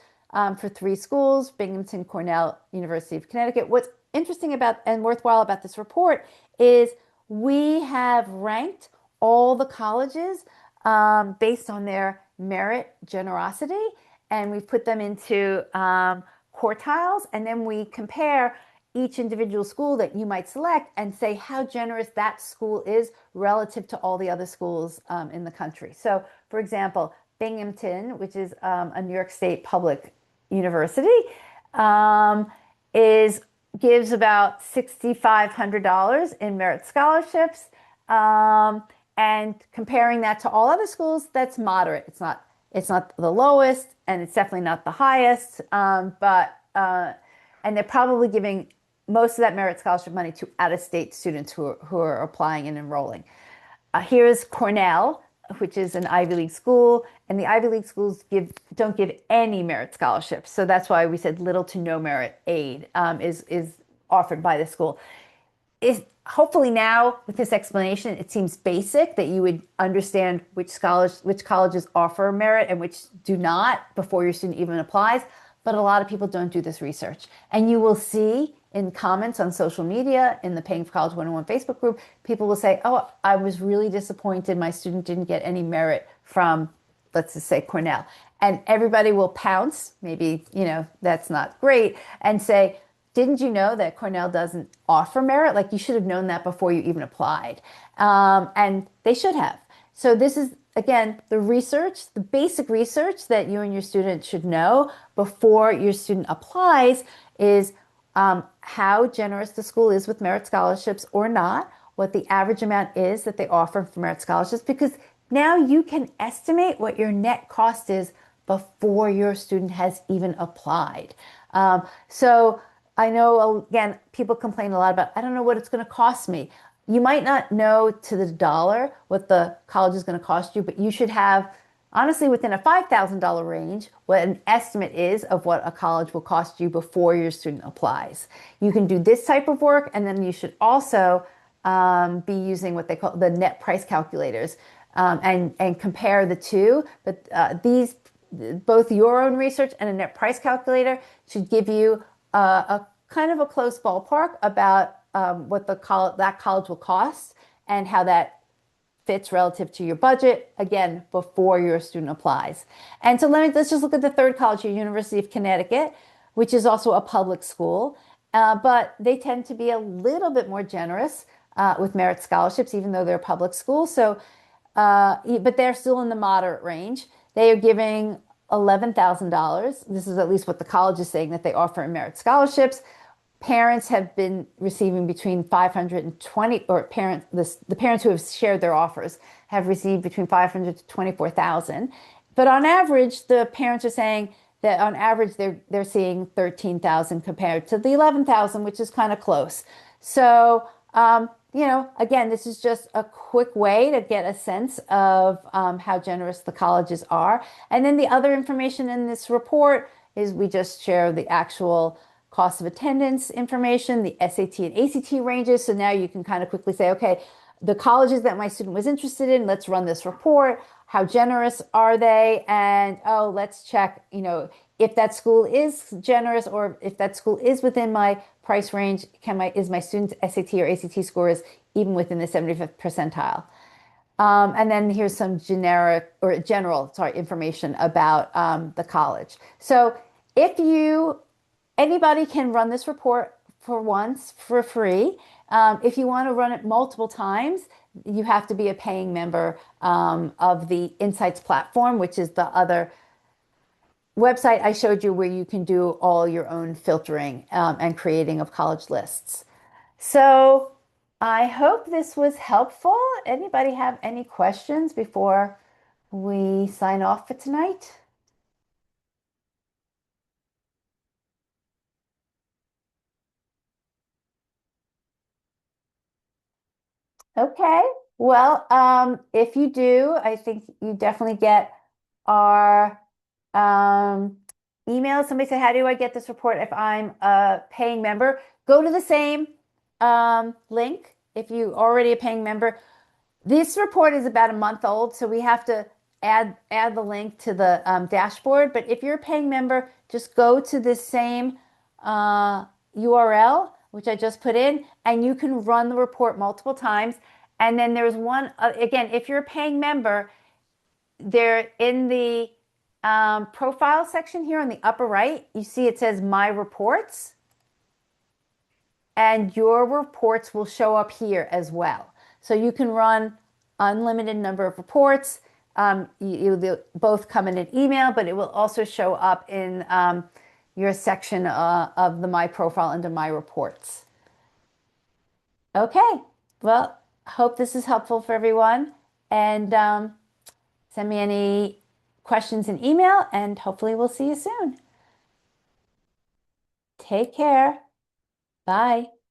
for three schools: Binghamton, Cornell, University of Connecticut. What's interesting about and worthwhile about this report is we have ranked all the colleges based on their merit generosity, and we've put them into quartiles, and then we compare each individual school that you might select and say how generous that school is relative to all the other schools in the country. So, for example, Binghamton, which is a New York State public university, um, is gives about $6,500 in merit scholarships. Um, and comparing that to all other schools, that's moderate. It's not the lowest, and it's definitely not the highest. And they're probably giving most of that merit scholarship money to out-of-state students who are applying and enrolling. Here's Cornell, which is an Ivy League school, and the Ivy League schools don't give any merit scholarships. So that's why we said little to no merit aid is offered by the school. Is hopefully now with this explanation, it seems basic that you would understand which colleges offer merit and which do not before your student even applies. But a lot of people don't do this research, and you will see in comments on social media, in the Paying for College 101 Facebook group, people will say, oh, I was really disappointed my student didn't get any merit from, let's just say, Cornell. And everybody will pounce, maybe, that's not great, and say, didn't you know that Cornell doesn't offer merit? Like, you should have known that before you even applied. And they should have. So this is, again, the research, the basic research that you and your student should know before your student applies is how generous the school is with merit scholarships or not, what the average amount is that they offer for merit scholarships, because now you can estimate what your net cost is before your student has even applied. So I know, again, people complain a lot about, I don't know what it's going to cost me. You might not know to the dollar what the college is going to cost you, but you should have, honestly, within a $5,000 range, what an estimate is of what a college will cost you before your student applies. You can do this type of work, and then you should also be using what they call the net price calculators and compare the two. But both your own research and a net price calculator should give you a kind of a close ballpark about what that college will cost and how that fits relative to your budget, again, before your student applies. And so let's just look at the third college here, University of Connecticut, which is also a public school, but they tend to be a little bit more generous with merit scholarships, even though they're a public school. So, but they're still in the moderate range. They are giving $11,000. This is at least what the college is saying that they offer in merit scholarships. Parents have been receiving between 520, or the parents who have shared their offers have received between 500 to 24,000. But on average, the parents are saying that on average they're seeing 13,000 compared to the 11,000, which is kind of close. So again, this is just a quick way to get a sense of how generous the colleges are. And then the other information in this report is we just share the actual cost of attendance information, the SAT and ACT ranges. So now you can kind of quickly say, okay, the colleges that my student was interested in, let's run this report. How generous are they? And let's check, if that school is generous or if that school is within my price range, is my student's SAT or ACT scores even within the 75th percentile? And then here's some general information about the college. So if anybody can run this report for once for free. If you want to run it multiple times, you have to be a paying member of the Insights platform, which is the other website I showed you where you can do all your own filtering and creating of college lists. So I hope this was helpful. Anybody have any questions before we sign off for tonight? Okay. Well, if you do, I think you definitely get our email. Somebody said, how do I get this report if I'm a paying member? Go to the same link if you already a paying member. This report is about a month old, so we have to add the link to the dashboard. But if you're a paying member, just go to this same URL, which I just put in, and you can run the report multiple times. And then there's one, again, if you're a paying member, there in the profile section here on the upper right, you see it says My Reports, and your reports will show up here as well. So you can run unlimited number of reports. They'll both come in an email, but it will also show up in your section of the My Profile under My Reports. Okay, well, hope this is helpful for everyone. And send me any questions in email, and hopefully we'll see you soon. Take care. Bye.